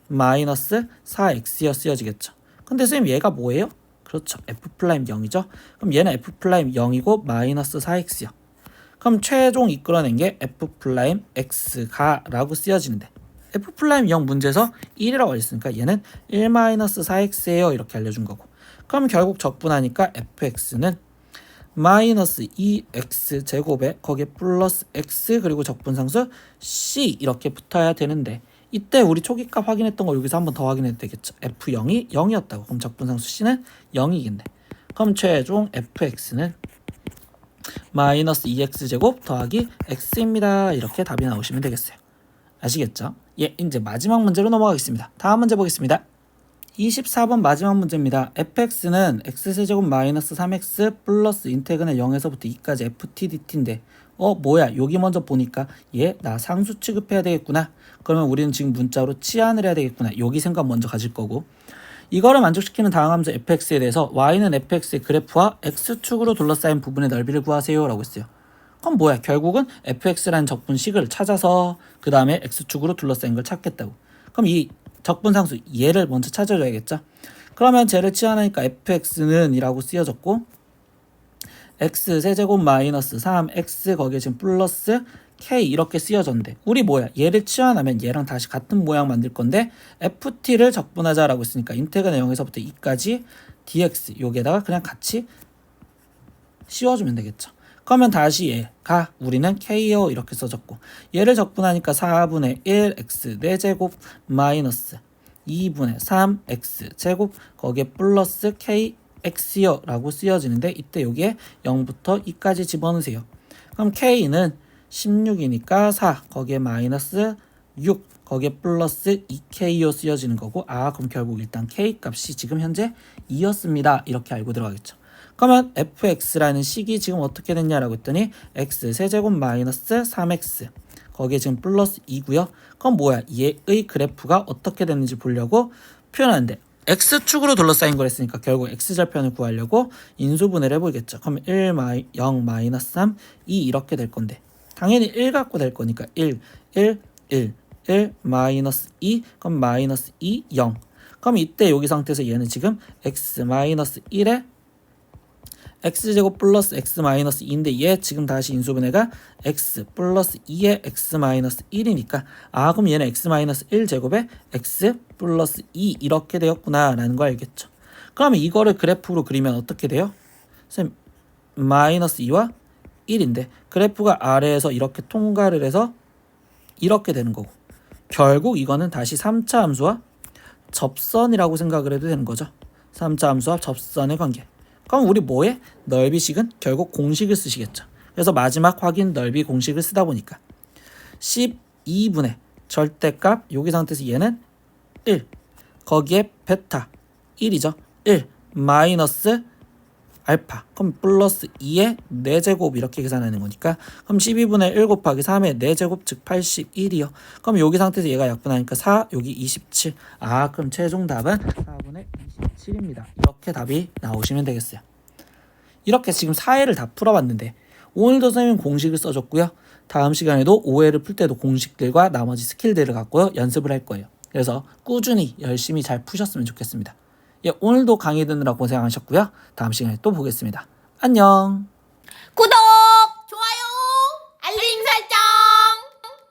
마이너스 4x여 쓰여지겠죠. 근데 선생님 얘가 뭐예요? 그렇죠. f'0이죠. 그럼 얘는 f'0이고 마이너스 4x요. 그럼 최종 이끌어낸 게 f'x가 라고 쓰여지는데 f'0 문제에서 1이라고 알려줬으니까 얘는 1-4x예요. 이렇게 알려준 거고. 그럼 결국 적분하니까 fx는 마이너스 2x 제곱에 거기에 플러스 x 그리고 적분상수 c 이렇게 붙어야 되는데 이때 우리 초기값 확인했던 거 여기서 한번 더 확인해도 되겠죠. f0이 0이었다고. 그럼 적분상수 c는 0이겠네. 그럼 최종 fx는 마이너스 2x 제곱 더하기 x입니다. 이렇게 답이 나오시면 되겠어요. 아시겠죠? 예, 이제 마지막 문제로 넘어가겠습니다. 다음 문제 보겠습니다. 24번 마지막 문제입니다. fx는 x세제곱 마이너스 3x 플러스 인테그널 0에서부터 2까지 ftdt인데 뭐야 여기 먼저 보니까 나 상수 취급해야 되겠구나. 그러면 우리는 지금 문자로 치환을 해야 되겠구나. 여기 생각 먼저 가질 거고 이거를 만족시키는 다음 함수 fx에 대해서 y는 fx의 그래프와 x축으로 둘러싸인 부분의 넓이를 구하세요 라고 했어요. 그럼 뭐야 결국은 fx라는 적분식을 찾아서 그 다음에 x축으로 둘러싸인 걸 찾겠다고. 그럼 이 적분상수 얘를 먼저 찾아줘야겠죠. 그러면 쟤를 치환하니까 fx는 이라고 쓰여졌고 x 세제곱 마이너스 3x 거기에 지금 플러스 k 이렇게 쓰여졌는데 우리 뭐야? 얘를 치환하면 얘랑 다시 같은 모양 만들 건데 ft를 적분하자라고 했으니까 인테그랄 0에서부터 2까지 dx 여기에다가 그냥 같이 씌워주면 되겠죠. 그러면 다시 얘가 우리는 k요 이렇게 써졌고 얘를 적분하니까 4분의 1 x 4제곱 마이너스 2분의 3 x 제곱 거기에 플러스 k x요 라고 쓰여지는데 이때 여기에 0부터 2까지 집어넣으세요. 그럼 k는 16이니까 4 거기에 마이너스 6 거기에 플러스 2k요 쓰여지는 거고 그럼 결국 일단 k 값이 지금 현재 2였습니다. 이렇게 알고 들어가겠죠. 그러면 fx라는 식이 지금 어떻게 됐냐라고 했더니 x 세제곱 마이너스 3x 거기에 지금 플러스 2고요. 그럼 뭐야? 얘의 그래프가 어떻게 됐는지 보려고 표현하는데 x축으로 둘러싸인 거랬으니까 결국 x절편을 구하려고 인수분해를 해보겠죠. 그럼 0 마이너스 3, 2 이렇게 될 건데 당연히 1 갖고 될 거니까 1, 1, 1, 1 마이너스 2 그럼 마이너스 2, 0 그럼 이때 여기 상태에서 얘는 지금 x 마이너스 1에 x제곱 플러스 x 마이너스 2인데 얘 지금 다시 인수분해가 x 플러스 2에 x 마이너스 1이니까 그럼 얘는 x 마이너스 1제곱에 x 플러스 2 이렇게 되었구나 라는 거 알겠죠. 그러면 이거를 그래프로 그리면 어떻게 돼요? 선생님 마이너스 2와 1인데 그래프가 아래에서 이렇게 통과를 해서 이렇게 되는 거고 결국 이거는 다시 3차 함수와 접선이라고 생각을 해도 되는 거죠. 3차 함수와 접선의 관계. 그럼 우리 뭐해? 넓이식은 결국 공식을 쓰시겠죠. 그래서 마지막 확인 넓이 공식을 쓰다 보니까 12분의 절대값 여기 상태에서 얘는 1 거기에 베타 1이죠. 1 마이너스 알파 그럼 플러스 2의 4제곱 이렇게 계산하는 거니까 그럼 12분의 1 곱하기 3의 4제곱 즉 81이요. 그럼 여기 상태에서 얘가 약분하니까 4 여기 27 그럼 최종 답은 4분의 27입니다. 이렇게 답이 나오시면 되겠어요. 이렇게 지금 4회를 다 풀어봤는데 오늘도 선생님 공식을 써줬고요. 다음 시간에도 5회를 풀 때도 공식들과 나머지 스킬들을 갖고 연습을 할 거예요. 그래서 꾸준히 열심히 잘 푸셨으면 좋겠습니다. 오늘도 강의 듣느라 고생하셨고요. 다음 시간에 또 보겠습니다. 안녕. 구독!